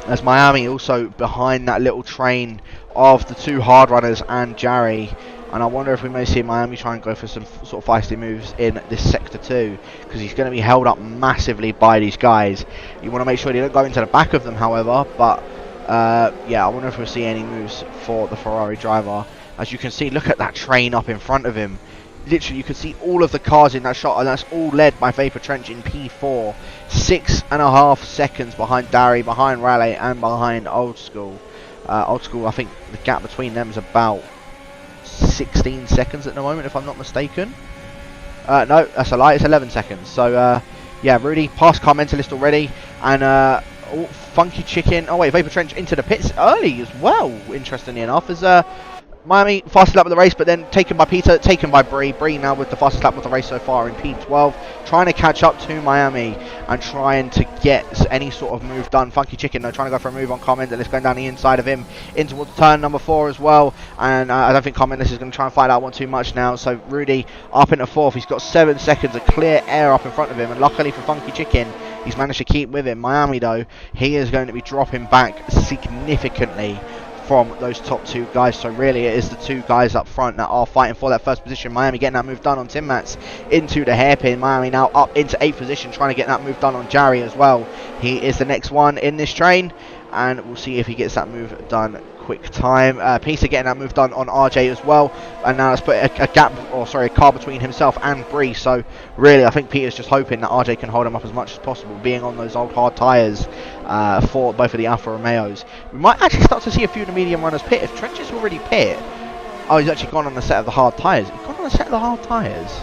As Miami also behind that little train of the two hard runners and Jari, and I wonder if we may see Miami try and go for some sort of feisty moves in this sector too, because he's going to be held up massively by these guys. You want to make sure they don't go into the back of them, however, but yeah, I wonder if we'll see any moves for the Ferrari driver. As you can see, look at that train up in front of him. Literally, you can see all of the cars in that shot, and that's all led by Vapor Trench in P4. 6.5 seconds behind Dari, behind Raleigh, and behind Old School. Old School, I think the gap between them is about 16 seconds at the moment, if I'm not mistaken. No, that's a lie, it's 11 seconds. So, yeah, Rudy past Car Mentalist already, and Funky Chicken, oh wait, Vapor Trench into the pits early as well, interestingly enough, as Miami fastest lap of the race, but then taken by Peter, taken by Bree. Bree now with the fastest lap of the race so far in P12, trying to catch up to Miami and trying to get any sort of move done. Funky Chicken though, trying to go for a move on Car Mentalist, going down the inside of him in towards turn number 4 as well, and I don't think Car Mentalist is going to try and fight that one too much now. So Rudy up into 4th, he's got 7 seconds of clear air up in front of him, and luckily for Funky Chicken, he's managed to keep with him. Miami though, he is going to be dropping back significantly from those top two guys. So really it is the two guys up front that are fighting for that first position. Miami getting that move done on Tim Mats into the hairpin. Miami now up into 8th position, trying to get that move done on Jarry as well. He is the next one in this train, and we'll see if he gets that move done quick time. Peter getting that move done on RJ as well, and now let's put a car between himself and Bree. So really I think Peter's just hoping that RJ can hold him up as much as possible, being on those old hard tyres for both of the Alfa Romeos. We might actually start to see a few of the medium runners pit. If Trench is already pit, oh, he's actually gone on the set of the hard tyres. He's gone on the set of the hard tyres.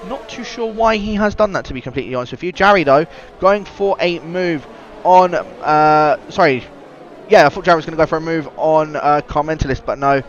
Not too sure why he has done that, to be completely honest with you. Jarry though going for a move on yeah, I thought Jarry was going to go for a move on Car Mentalist, but no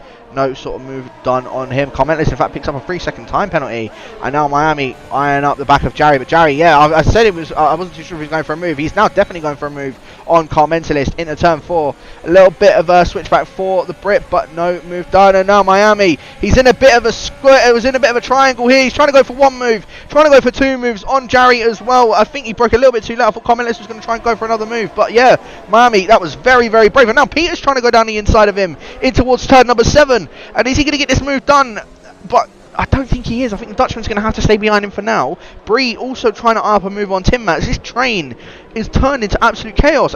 sort of move done on him. Car Mentalist, in fact, picks up a 3-second time penalty, and now Miami eyeing up the back of Jarry. But Jarry, yeah, I said it was. I wasn't too sure if he was going for a move. He's now definitely going for a move on Car Mentalist into turn 4. A little bit of a switchback for the Brit, but no move done. And now Miami, he's in a bit of a squirt. It was in a bit of a triangle here. He's trying to go for one move, trying to go for 2 moves on Jarry as well. I think he broke a little bit too late. I thought Car Mentalist was going to try and go for another move, but yeah, Miami, that was very, very brave. And now Peter's trying to go down the inside of him in towards turn number 7. And is he going to get this move done? But I don't think he is. I think the Dutchman's going to have to stay behind him for now. Bree also trying to eye up a move on Tim Mats. This train is turned into absolute chaos.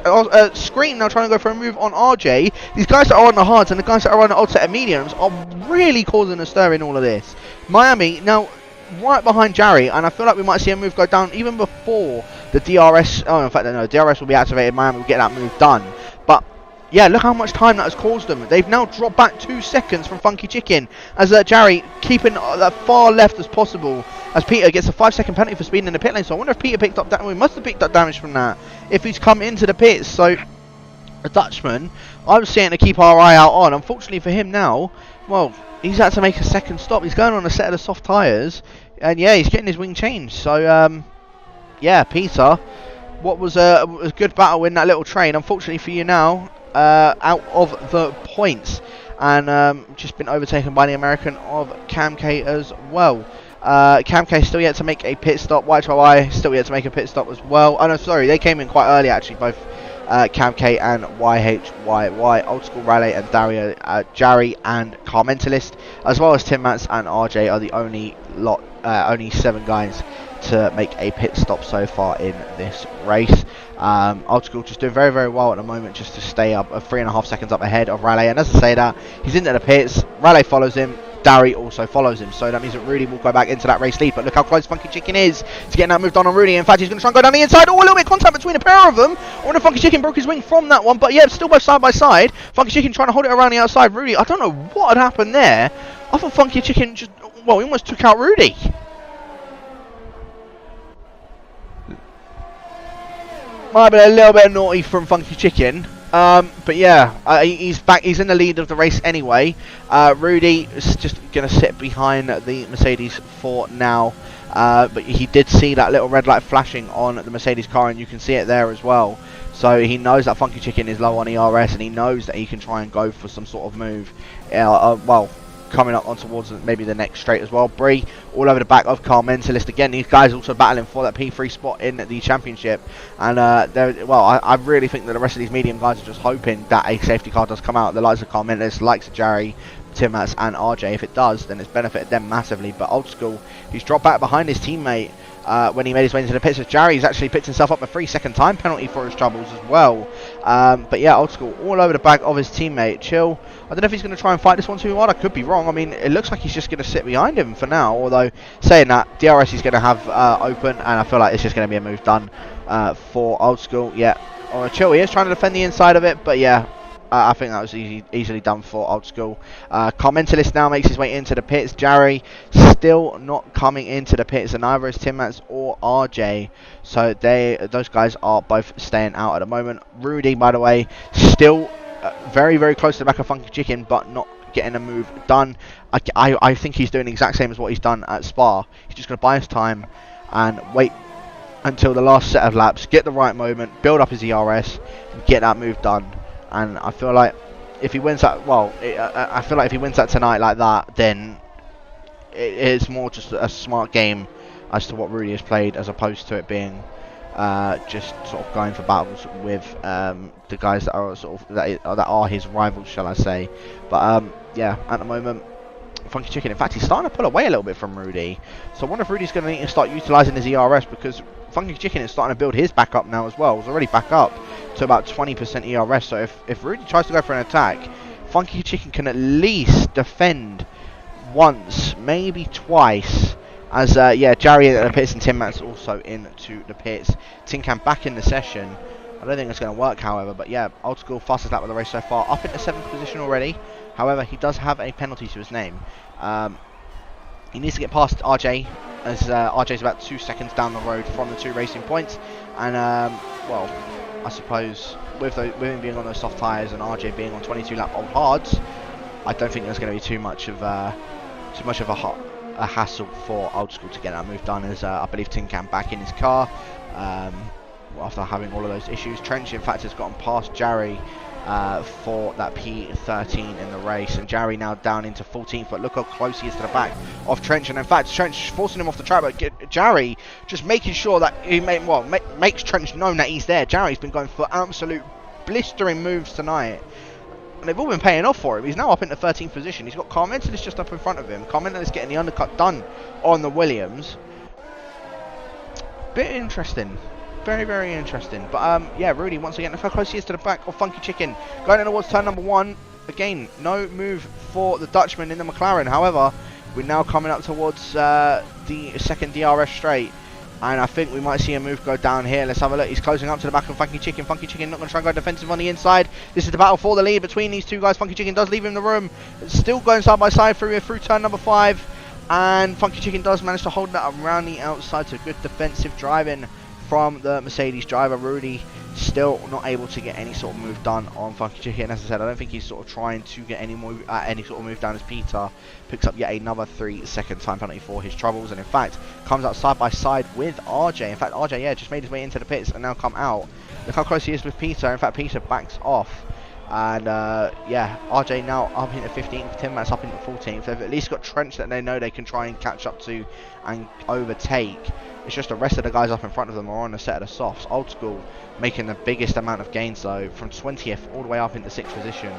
Screen now trying to go for a move on RJ. These guys that are on the hards and the guys that are on the old set of mediums are really causing a stir in all of this. Miami now right behind Jarry, and I feel like we might see a move go down even before the DRS. Oh, in fact, no, DRS will be activated. Miami will get that move done. But yeah, look how much time that has caused them. They've now dropped back 2 seconds from Funky Chicken, as Jarry keeping that far left as possible, as Peter gets a 5-second penalty for speeding in the pit lane. So I wonder if Peter picked up that. We must have picked up damage from that if he's come into the pits. So a Dutchman, I was saying to keep our eye out on. Unfortunately for him now, well, he's had to make a second stop. He's going on a set of the soft tyres, and yeah, he's getting his wing changed. So yeah, Peter, what was a good battle in that little train. Unfortunately for you now, out of the points, and just been overtaken by the American of Cam K as well. Cam K still yet to make a pit stop. YHY still yet to make a pit stop as well. Oh no, sorry, they came in quite early actually, both Cam K and YHYY. Old School Raleigh and Dario, Jarry and Car Mentalist, as well as Tim Mats and RJ are the only 7 guys to make a pit stop so far in this race. Old School just doing very, very well at the moment, just to stay up 3.5 seconds up ahead of Raleigh. And as I say that, he's into the pits. Raleigh follows him. Darry also follows him, so that means that Rudy will go back into that race lead. But look how close Funky Chicken is to getting that move done on Rudy. In fact, he's going to try and go down the inside. Oh, a little bit of contact between the pair of them. I wonder if Funky Chicken broke his wing from that one, but yeah, still both side by side. Funky Chicken trying to hold it around the outside. Rudy, I don't know what had happened there. I thought Funky Chicken just, well, he almost took out Rudy. Might have been a little bit naughty from Funky Chicken. But yeah, he's back. He's in the lead of the race anyway. Rudy is just going to sit behind the Mercedes for now. But he did see that little red light flashing on the Mercedes car, and you can see it there as well. So he knows that Funky Chicken is low on ERS, and he knows that he can try and go for some sort of move. Well, coming up on towards maybe the next straight as well. Bree all over the back of Car Mentalist again. These guys also battling for that P3 spot in the championship, and I really think that the rest of these medium guys are just hoping that a safety car does come out. The likes of Car Mentalist, the likes of Jarry, Tim Mats and RJ. If it does, then it's benefited them massively. But Old School, he's dropped back behind his teammate when he made his way into the pits. As Jarry's actually picked himself up a 3-second time penalty for his troubles as well. But yeah, Old School all over the back of his teammate. Chill, I don't know if he's going to try and fight this one too hard. I could be wrong. I mean, it looks like he's just going to sit behind him for now. Although, saying that, DRS he's going to have open, and I feel like it's just going to be a move done for Old School. Yeah, Chill, he is trying to defend the inside of it, but yeah, I think that was easily done for Old School. Car Mentalist now makes his way into the pits. Jarry still not coming into the pits, and neither is Tim Mats or RJ. So those guys are both staying out at the moment. Rudy, by the way, still very, very close to the back of Funky Chicken, but not getting a move done. I think he's doing the exact same as what he's done at Spa. He's just going to buy his time and wait until the last set of laps, get the right moment, build up his ERS, and get that move done. And I feel like if he wins that, I feel like if he wins that tonight like that, then it's more just a smart game as to what Rudy has played, as opposed to it being just sort of going for battles with the guys that are sort of that are his rivals, shall I say? But yeah, at the moment, Funky Chicken, in fact, he's starting to pull away a little bit from Rudy. So I wonder if Rudy's going to need to start utilising his ERS, because Funky Chicken is starting to build his back up now as well. He's already back up to about 20% ERS. So if Rudy tries to go for an attack, Funky Chicken can at least defend once, maybe twice. As yeah, Jerry at the pits and Tin Man's also into the pits. Tin Can back in the session. I don't think it's going to work, however. But yeah, Old School fastest lap of the race so far, up into 7th position already. However, he does have a penalty to his name. He needs to get past RJ, as RJ's about 2 seconds down the road from the 2 racing points. And well, I suppose with him being on those soft tyres and RJ being on 22 lap old hards, I don't think there's going to be too much of a hassle for Old School to get that move done. As I believe Tin Can back in his car after having all of those issues. Trench, in fact, has gotten past Jerry for that P13 in the race, and Jerry now down into 14th, but look how close he is to the back of Trench. And in fact, Trench forcing him off the track, but Jerry just making sure that he makes Trench known that he's there. Jerry's been going for absolute blistering moves tonight, and they've all been paying off for him. He's now up into 13th position. He's got Carmental just up in front of him. Carmental is getting the undercut done on the Williams. Bit interesting. Very, very interesting. But yeah, Rudy once again, look how close he is to the back of Funky Chicken. Going in towards turn number 1. Again, no move for the Dutchman in the McLaren. However, we're now coming up towards the second DRS straight, and I think we might see a move go down here. Let's have a look. He's closing up to the back of Funky Chicken. Funky Chicken not going to try and go defensive on the inside. This is the battle for the lead between these two guys. Funky Chicken does leave him the room. It's still going side by side through turn number 5. And Funky Chicken does manage to hold that around the outside. So good defensive driving from the Mercedes driver. Rudy still not able to get any sort of move done on Funky Chicken. As I said, I don't think he's sort of trying to get any sort of move down, as Peter picks up yet another 3-second time penalty for his troubles, and in fact comes out side by side with RJ. In fact, RJ, yeah, just made his way into the pits and now come out. Look how close he is with Peter. In fact, Peter backs off, and yeah, RJ now up into 15th, Tin Man's up into 14th. They've at least got Trench that they know they can try and catch up to and overtake. It's just the rest of the guys up in front of them are on a set of the softs. Old School making the biggest amount of gains though, from 20th all the way up into 6th position.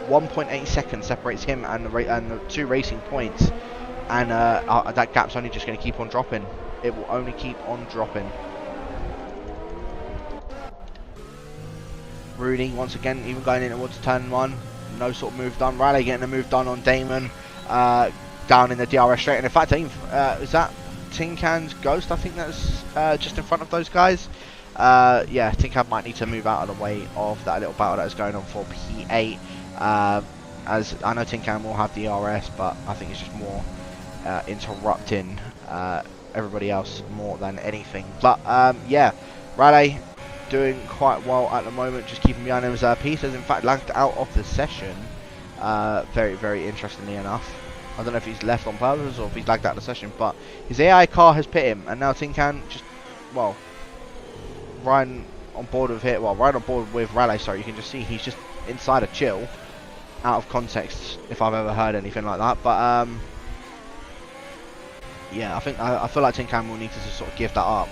1.8 seconds separates him and the 2 racing points, and that gap's only just going to keep on dropping. It will only keep on dropping. Rudy once again, even going in towards turn 1, no sort of move done. Riley getting a move done on Damon down in the DRS straight, and in fact, is that Tin Can's Ghost? I think that's just in front of those guys. Yeah, Tin Can might need to move out of the way of that little battle that is going on for P8. As I know Tin Can will have DRS, but I think it's just more interrupting everybody else more than anything. But yeah, Raleigh doing quite well at the moment, just keeping behind him. As Peter's in fact lagged out of the session, very, very interestingly enough. I don't know if he's left on purpose or if he's lagged out of the session, but his AI car has pit him, and now Tin Can just, well, riding on board with Raleigh, sorry. You can just see he's just inside a chill, out of context if I've ever heard anything like that. But yeah, I feel like Tin Can will need to just sort of give that up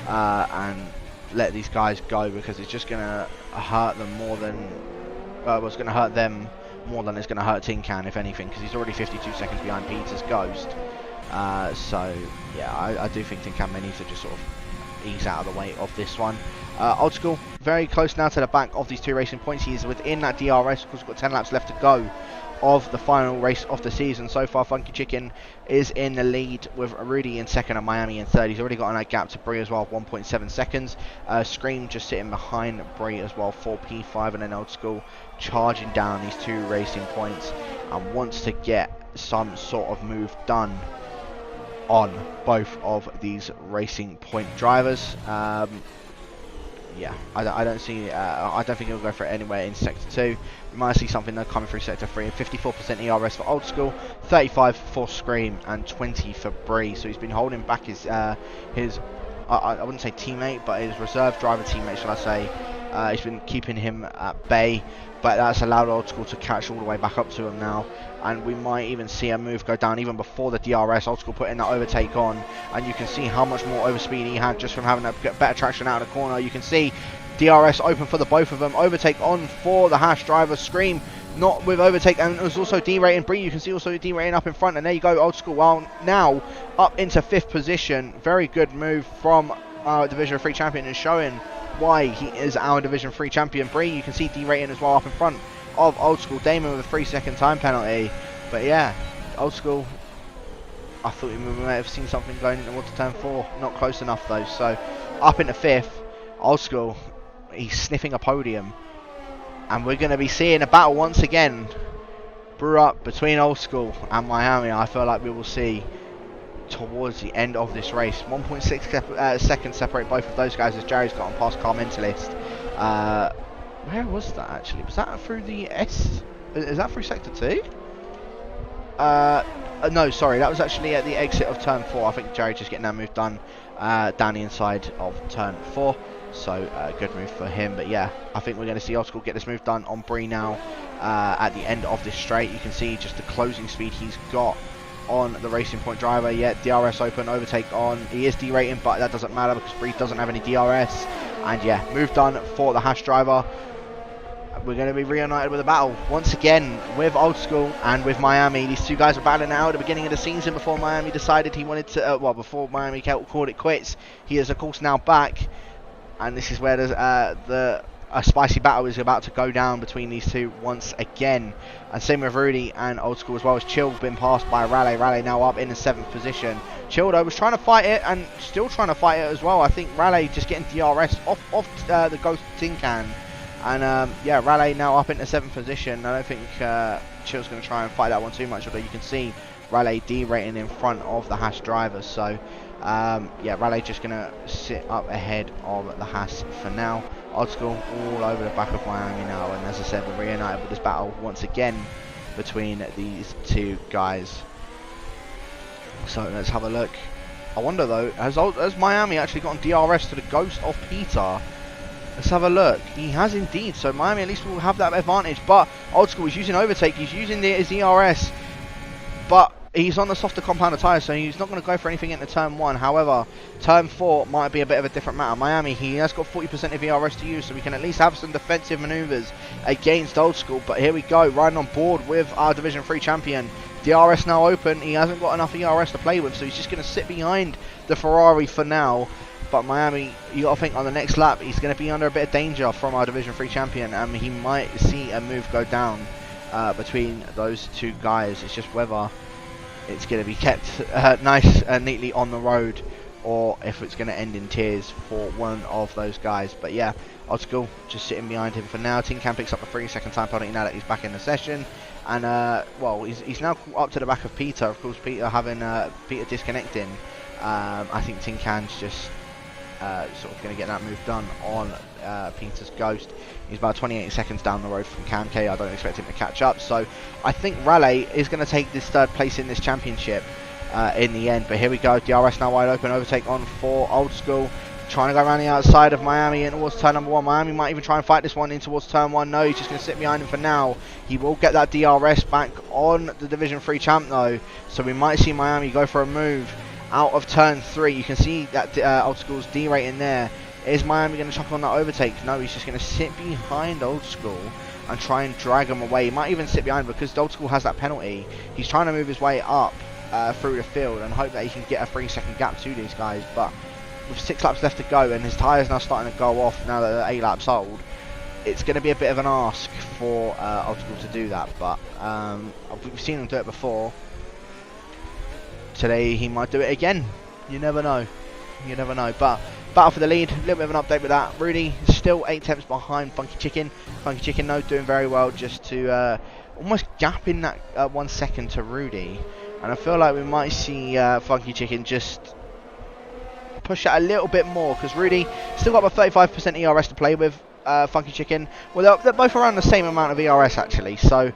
and let these guys go, because it's just gonna hurt them more than it's gonna hurt them more than it's going to hurt Tin Can, if anything, because he's already 52 seconds behind Peter's Ghost. So yeah, I do think Tin Can may need to just sort of ease out of the way of this one. Old School very close now to the back of these 2 racing points. He is within that DRS because we've got 10 laps left to go of the final race of the season. So far, Funky Chicken is in the lead with Rudy in 2nd and Miami in 3rd. He's already got a that gap to Bree as well, 1.7 seconds. Scream just sitting behind Bree as well for P5, and then Old School charging down these 2 racing points and wants to get some sort of move done on both of these racing point drivers. Yeah, I don't see. I don't think he'll go for it anywhere in Sector 2. We might see something though coming through Sector 3. 54% ERS for Old School, 35 for Scream, and 20 for Bree. So he's been holding back his I wouldn't say teammate, but his reserve driver teammate, shall I say, He's been keeping him at bay, but that's allowed Old School to catch all the way back up to him now. And we might even see a move go down even before the DRS. Old School putting that overtake on, and you can see how much more overspeed he had just from having a better traction out of the corner. You can see DRS open for the both of them. Overtake on for the Haas driver. Scream not with overtake, and it was also derating. Bree, you can see also derating up in front, and there you go, Old School. Well, now up into 5th position. Very good move from our Division 3 champion, and showing why he is our Division 3 champion. Bree, you can see derating as well up in front of Old School. Damon with a 3-second time penalty. But yeah, Old School, I thought we might have seen something going towards turn 4. Not close enough though. So up into 5th, Old School, he's sniffing a podium. And we're going to be seeing a battle once again brew up between Old School and Miami. I feel like we will see towards the end of this race. 1.6 seconds separate both of those guys as Jerry's gotten past Car Mentalist. Where was that actually? Was that through the S? Is that through Sector 2? No, sorry, that was actually at the exit of turn 4. I think Jerry just getting that move done down the inside of turn 4. So good move for him. But yeah, I think we're going to see Old School get this move done on Bree now at the end of this straight. You can see just the closing speed he's got on the Racing Point driver. Yeah, DRS open, overtake on. He is derating, but that doesn't matter because Bree doesn't have any DRS. And yeah, move done for the Haas driver. We're going to be reunited with a battle once again with Old School and with Miami. These two guys were battling out at the beginning of the season before Miami decided he wanted to, before Miami called it quits. He is of course now back, and this is where there's a spicy battle is about to go down between these two once again. And same with Rudy and Old School as well, as Chill been passed by Raleigh. Raleigh now up in the 7th position. Chill though was trying to fight it and still trying to fight it as well. I think Raleigh just getting DRS off the Ghost Tin Can. And yeah, Raleigh now up into 7th position. I don't think Chill's going to try and fight that one too much, although you can see Raleigh derating in front of the Haas drivers. So yeah, Raleigh just going to sit up ahead of the Haas for now. Old School all over the back of Miami now, and as I said, we're reunited with this battle once again between these two guys. So let's have a look. I wonder though, has Miami actually gotten DRS to the Ghost of Peter? Let's have a look. He has indeed, so Miami at least will have that advantage. But Old School is using overtake, he's using his DRS, but he's on the softer compounder tyre, so he's not going to go for anything into turn 1. However, turn 4 might be a bit of a different matter. Miami, he has got 40% of DRS to use, so we can at least have some defensive manoeuvres against Old School. But here we go, riding on board with our Division 3 champion. DRS now open, he hasn't got enough DRS to play with, so he's just going to sit behind the Ferrari for now. But Miami, you got to think on the next lap, he's going to be under a bit of danger from our Division 3 champion, and he might see a move go down between those two guys. It's just whether it's going to be kept nice and neatly on the road, or if it's going to end in tears for one of those guys. But yeah, Old School just sitting behind him for now. Tin Can picks up a 3-second time penalty now that he's back in the session. And well, he's now up to the back of Peter. Of course, Peter having Peter disconnecting. I think Tin Can's just sort of going to get that move done on Peter's Ghost. He's about 28 seconds down the road from Cam K. I don't expect him to catch up. So I think Raleigh is going to take this 3rd place in this championship in the end. But here we go. DRS now wide open. Overtake on for Old School. Trying to go around the outside of Miami and towards turn number 1. Miami might even try and fight this one in towards turn 1. No, he's just going to sit behind him for now. He will get that DRS back on the Division 3 champ though. So we might see Miami go for a move out of turn 3. You can see that Old School's derating there. Is Miami going to chuck on that overtake? No, he's just going to sit behind Old School and try and drag him away. He might even sit behind because Old School has that penalty. He's trying to move his way up through the field and hope that he can get a 3-second gap to these guys. But with 6 laps left to go and his tyres now starting to go off now that they're 8 laps old, it's going to be a bit of an ask for Old School to do that. But we've seen him do it before. Today he might do it again. You never know. You never know. But battle for the lead. A little bit of an update with that. Rudy still 8 tenths behind Funky Chicken. Funky Chicken though doing very well, just to almost gap in that 1 second to Rudy. And I feel like we might see Funky Chicken just push that a little bit more, because Rudy still got about 35% ERS to play with. Funky Chicken, well, they're both around the same amount of ERS actually. So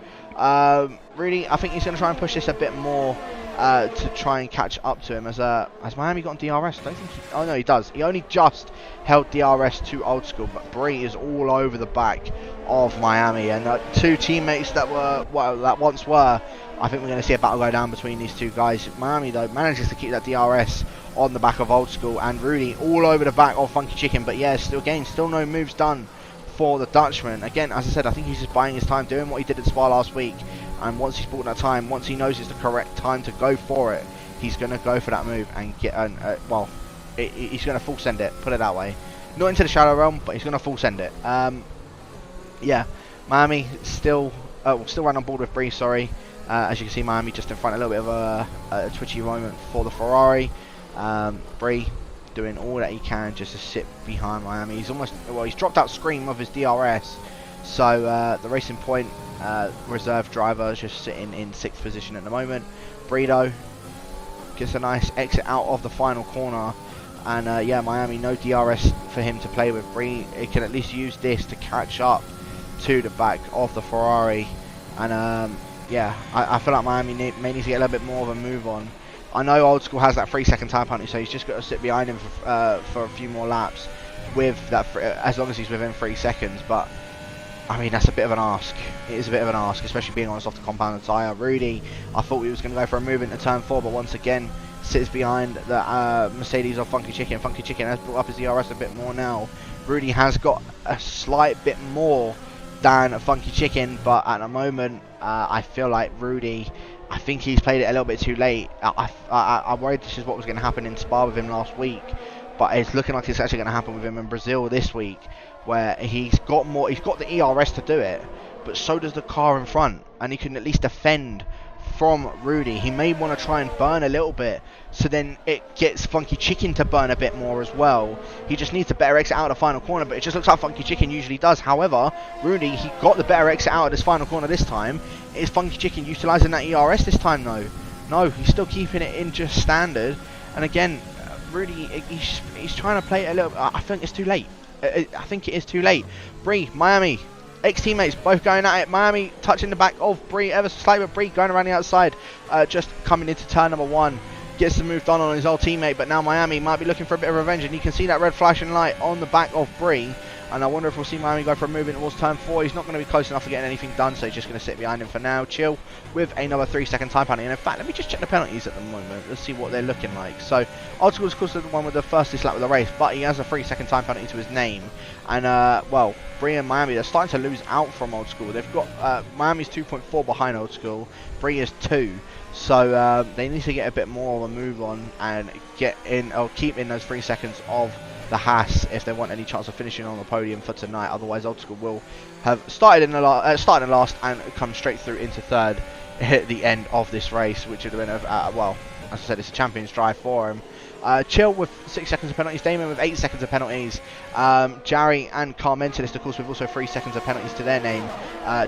Rudy, I think he's going to try and push this a bit more to try and catch up to him. Has Miami got DRS? I don't think oh no, he does. He only just held DRS to Old School, but Bree is all over the back of Miami, and two teammates that once were. I think we're going to see a battle go down between these two guys. Miami though manages to keep that DRS on the back of Old School, and Rudy all over the back of Funky Chicken. But yeah, still no moves done for the Dutchman. Again, as I said, I think he's just buying his time, doing what he did at Spa last week. And once he's bought that time, once he knows it's the correct time to go for it, he's going to go for that move and get he's going to full send it, put it that way. Not into the Shadow Realm, but he's going to full send it. Yeah, Miami still run on board with Bree, sorry. As you can see, Miami just in front, a little bit of a twitchy moment for the Ferrari. Bree doing all that he can just to sit behind Miami. He's dropped out Scream of his DRS. So the Racing Point reserve driver is just sitting in 6th position at the moment. Bredo gets a nice exit out of the final corner, and yeah, Miami no DRS for him to play with. Bree can at least use this to catch up to the back of the Ferrari, and yeah, I feel like Miami may need to get a little bit more of a move on. I know Old School has that 3-second time penalty, so he's just got to sit behind him for a few more laps with that, as long as he's within 3 seconds. But I mean, that's a bit of an ask. It is a bit of an ask, especially being on a softer compounded tyre. Rudy, I thought he was going to go for a move into turn 4, but once again sits behind the Mercedes of Funky Chicken. Funky Chicken has brought up his DRS a bit more now. Rudy has got a slight bit more than Funky Chicken, but at the moment I feel like Rudy, I think he's played it a little bit too late. I'm worried this is what was going to happen in Spa with him last week, but it's looking like it's actually going to happen with him in Brazil this week, where he's got the ERS to do it, but so does the car in front, and he can at least defend from Rudy. He may want to try and burn a little bit, so then it gets Funky Chicken to burn a bit more as well. He just needs to better exit out of the final corner, but it just looks like Funky Chicken usually does. However, Rudy, he got the better exit out of this final corner this time. Is Funky Chicken utilising that ERS this time though? No, he's still keeping it in just standard. And again, Rudy, he's trying to play it a little. I think it's too late. I think it is too late. Bree, Miami, ex-teammates both going at it. Miami touching the back of Bree ever so slightly, but Bree going around the outside, just coming into turn number 1. Gets the move done on his old teammate, but now Miami might be looking for a bit of revenge, and you can see that red flashing light on the back of Bree. And I wonder if we'll see Miami go for a move in towards turn 4. He's not going to be close enough to getting anything done, so he's just going to sit behind him for now. Chill with another 3-second time penalty. And in fact, let me just check the penalties at the moment. Let's see what they're looking like. So, Old School, of course, is the one with the fastest lap of the race, but he has a 3-second time penalty to his name. And, well, Bree and Miami, they're starting to lose out from Old School. They've got, Miami's 2.4 behind Old School. Bree is 2. So, they need to get a bit more of a move on and get in, or keep in those 3 seconds of the Haas if they want any chance of finishing on the podium for tonight. Otherwise, Old School will have started in last and come straight through into 3rd at the end of this race, which would have been well, as I said, it's a champion's drive for him. Chill with 6 seconds of penalties, Damon with 8 seconds of penalties, Jarry and Carmentalist, of course, with also 3 seconds of penalties to their name,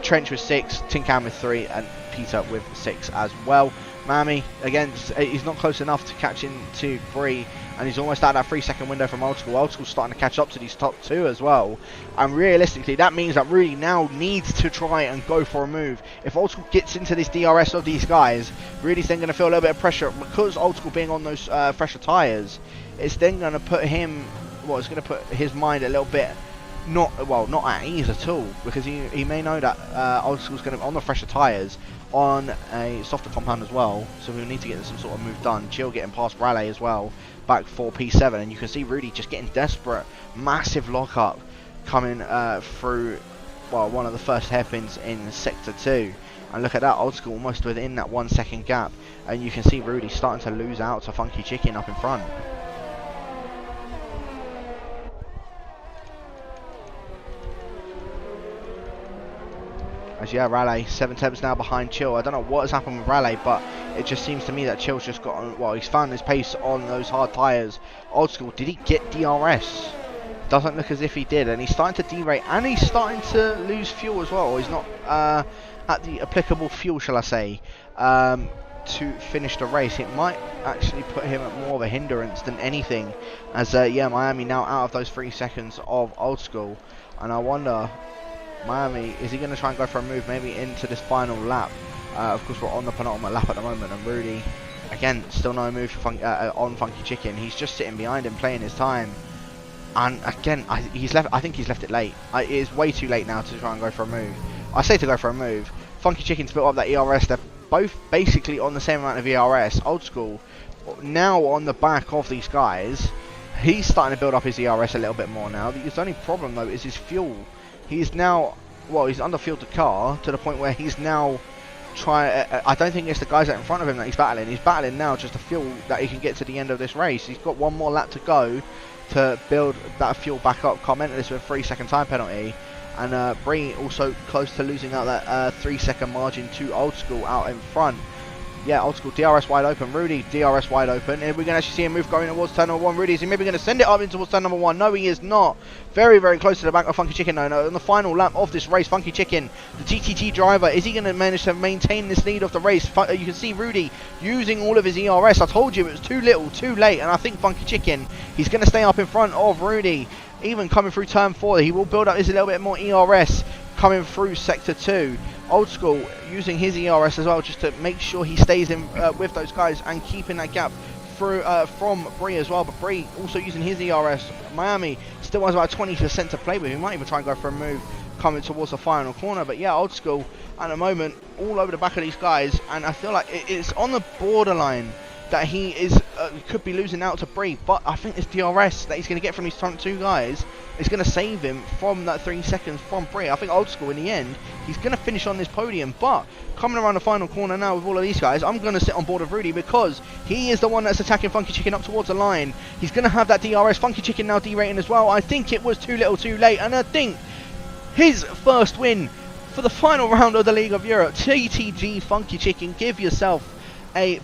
Trench with 6, Tin Can with 3, and Peter with 6 as well. Miami, again, he's not close enough to catch into Bree, and he's almost out of that 3-second window from Old School. Old School's starting to catch up to these top 2 as well, and realistically that means that Rudy now needs to try and go for a move. If Old School gets into this DRS of these guys, Rudy's then going to feel a little bit of pressure, because Old School being on those fresher tyres, it's then going to put him, well, it's going to put his mind a little bit not at ease at all, because he may know that Old School's going to, on the fresher tyres, on a softer compound as well, so we'll need to get some sort of move done. Chill getting past Raleigh as well, back for P7, and you can see Rudy just getting desperate. Massive lockup coming through, well, one of the first hairpins in Sector 2, and look at that, Old School almost within that 1 second gap, and you can see Rudy starting to lose out to Funky Chicken up in front. As yeah, Raleigh 7 tenths now behind Chill. I don't know what has happened with Raleigh, but it just seems to me that Chill's just got on, well, he's found his pace on those hard tyres. Old School, did he get DRS? Doesn't look as if he did, and he's starting to derate, and he's starting to lose fuel as well. He's not at the applicable fuel, shall I say, to finish the race. It might actually put him at more of a hindrance than anything, as yeah, Miami now out of those 3 seconds of Old School, and I wonder, Miami, is he going to try and go for a move maybe into this final lap? Of course, we're on the penultimate lap at the moment, and Rudy again, still no move on Funky Chicken. He's just sitting behind him, playing his time. And again, I think he's left it late. It is way too late now to try and go for a move. I say to go for a move. Funky Chicken's built up that ERS. They're both basically on the same amount of ERS. Old School, now on the back of these guys, he's starting to build up his ERS a little bit more now. The only problem though is his fuel. He's now, well, he's underfueled the car to the point where he's now I don't think it's the guys out in front of him that he's battling. He's battling now just to fuel that he can get to the end of this race. He's got one more lap to go to build that fuel back up. Commented this with a 3-second time penalty. And Bree also close to losing out that 3-second margin to Old School out in front. Yeah, Old School, DRS wide open. Rudy, DRS wide open. And we're going to actually see him move going towards turn number 1. Rudy, is he maybe going to send it up into towards turn number 1? No, he is not. Very, very close to the back of Funky Chicken. No, on the final lap of this race, Funky Chicken, the TTT driver, is he going to manage to maintain this lead of the race? You can see Rudy using all of his ERS. I told you it was too little, too late. And I think Funky Chicken, he's going to stay up in front of Rudy. Even coming through turn 4, he will build up his a little bit more ERS coming through sector 2. Old School using his ERS as well just to make sure he stays in with those guys and keeping that gap through from Bree as well. But Bree also using his ERS. Miami still has about 20% to play with. He might even try and go for a move coming towards the final corner. But yeah, Old School at the moment all over the back of these guys, and I feel like it's on the borderline that he is could be losing out to Bree, but I think this DRS that he's going to get from these front 2 guys is going to save him from that 3 seconds from Bree. I think Old School in the end, he's going to finish on this podium, but coming around the final corner now with all of these guys, I'm going to sit on board with Rudy because he is the one that's attacking Funky Chicken up towards the line. He's going to have that DRS. Funky Chicken now derating as well. I think it was too little too late, and I think his first win for the final round of the League of Europe. TTG Funky Chicken, give yourself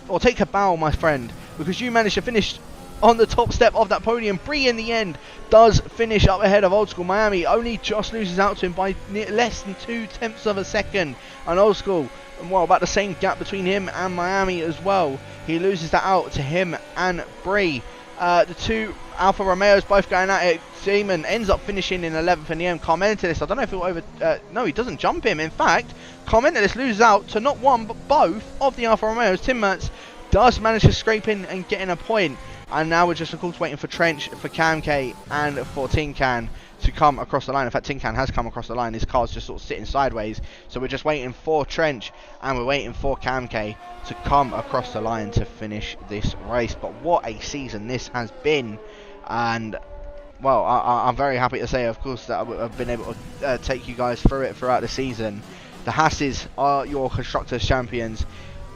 or take a bow, my friend, because you managed to finish on the top step of that podium. Bree in the end does finish up ahead of Old School. Miami only just loses out to him by less than 0.2 of a second, and Old School, well, about the same gap between him and Miami as well. He loses that out to him and Bree. The 2 Alfa Romeos both going at it. Demon ends up finishing in 11th in the end. Carmentelis, I don't know if he'll no, he doesn't jump him. In fact, Carmentelis loses out to not one but both of the Alfa Romeos. Tim Mertz does manage to scrape in and get in a point. And now we're just of course waiting for Trench, for Cam K, and for Tin Can to come across the line. In fact, Tin Can has come across the line. His car's just sort of sitting sideways. So we're just waiting for Trench and we're waiting for Cam K to come across the line to finish this race. But what a season this has been. And well, I'm very happy to say, of course, that I've been able to take you guys through it throughout the season. The Hasses are your Constructors Champions,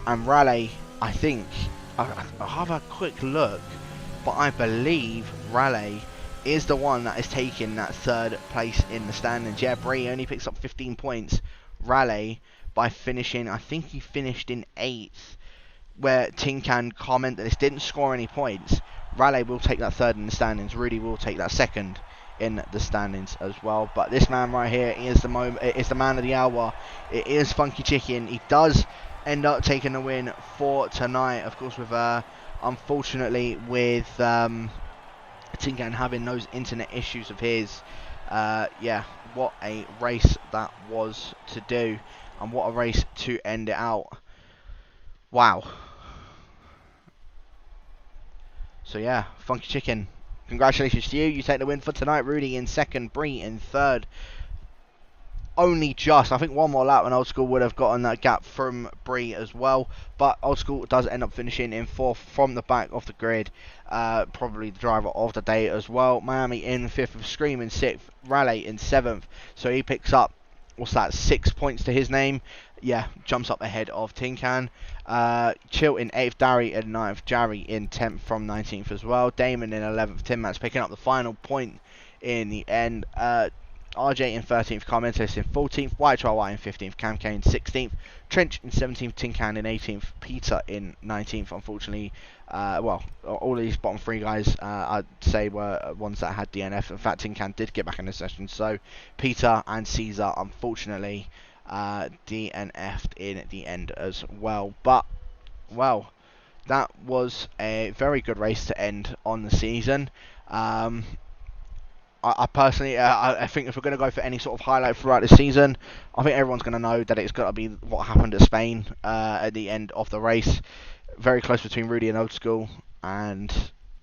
and Raleigh, I think, I'll have a quick look, but I believe Raleigh is the one that is taking that 3rd place in the standings. Yeah, Bree only picks up 15 points. Raleigh, by finishing, I think he finished in 8th, where Tin Can commented this, didn't score any points. Raleigh will take that 3rd in the standings. Rudy will take that 2nd in the standings as well. But this man right here is the man of the hour. It is Funky Chicken. He does end up taking the win for tonight. Of course, with unfortunately with Tin Can having those internet issues of his. Yeah, what a race that was to do, and what a race to end it out. Wow. So yeah, Funky Chicken, congratulations to you. You take the win for tonight. Rudy in 2nd, Bree in 3rd. Only just, I think one more lap and Old School would have gotten that gap from Bree as well. But Old School does end up finishing in 4th from the back of the grid. Probably the driver of the day as well. Miami in 5th, with Scream in 6th, Raleigh in 7th. So he picks up, what's that, 6 points to his name. Yeah, jumps up ahead of Tin Can. Chill in 8th, Dari in 9th, Jarry in 10th from 19th as well. Damon in 11th, Tim Mats picking up the final point in the end. RJ in 13th, Carmentelis in 14th, White Chihuahua in 15th, Cam K in 16th, Trench in 17th, Tin Can in 18th, Peter in 19th. Unfortunately, well, all of these bottom 3 guys, I'd say, were ones that had DNF. In fact, Tin Can did get back in the session, so Peter and Caesar, unfortunately, DNF'd in the end as well. But, well, that was a very good race to end on the season. I personally, I think if we're going to go for any sort of highlight throughout the season, I think everyone's going to know that it's got to be what happened at Spain at the end of the race. very close between Rudy and Old School, and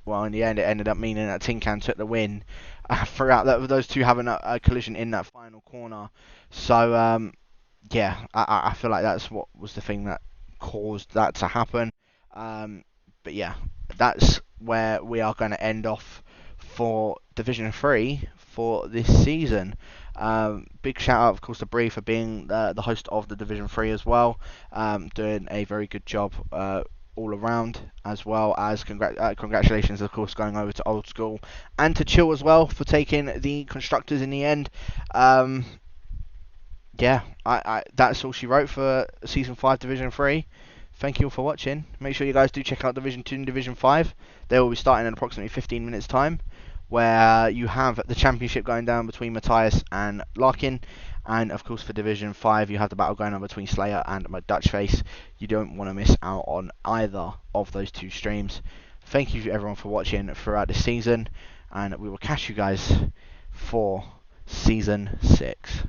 well, in the end, it ended up meaning that Tin Can took the win throughout those two having a collision in that final corner. So yeah, I feel like that's what was the thing that caused that to happen. But yeah, that's where we are going to end off for Division 3 for this season. Big shout out, of course, to Bree for being the host of the Division 3 as well, doing a very good job all around, as well as congratulations, of course, going over to Old School and to Chill as well for taking the constructors in the end. Yeah, that's all she wrote for Season 5 Division 3. Thank you all for watching. Make sure you guys do check out Division 2 and Division 5. They will be starting in approximately 15 minutes time, where you have the championship going down between Matthias and Larkin. And of course for Division 5 you have the battle going on between Slayer and my Dutch Face. You don't want to miss out on either of those two streams. Thank you everyone for watching throughout this season, and we will catch you guys for Season 6.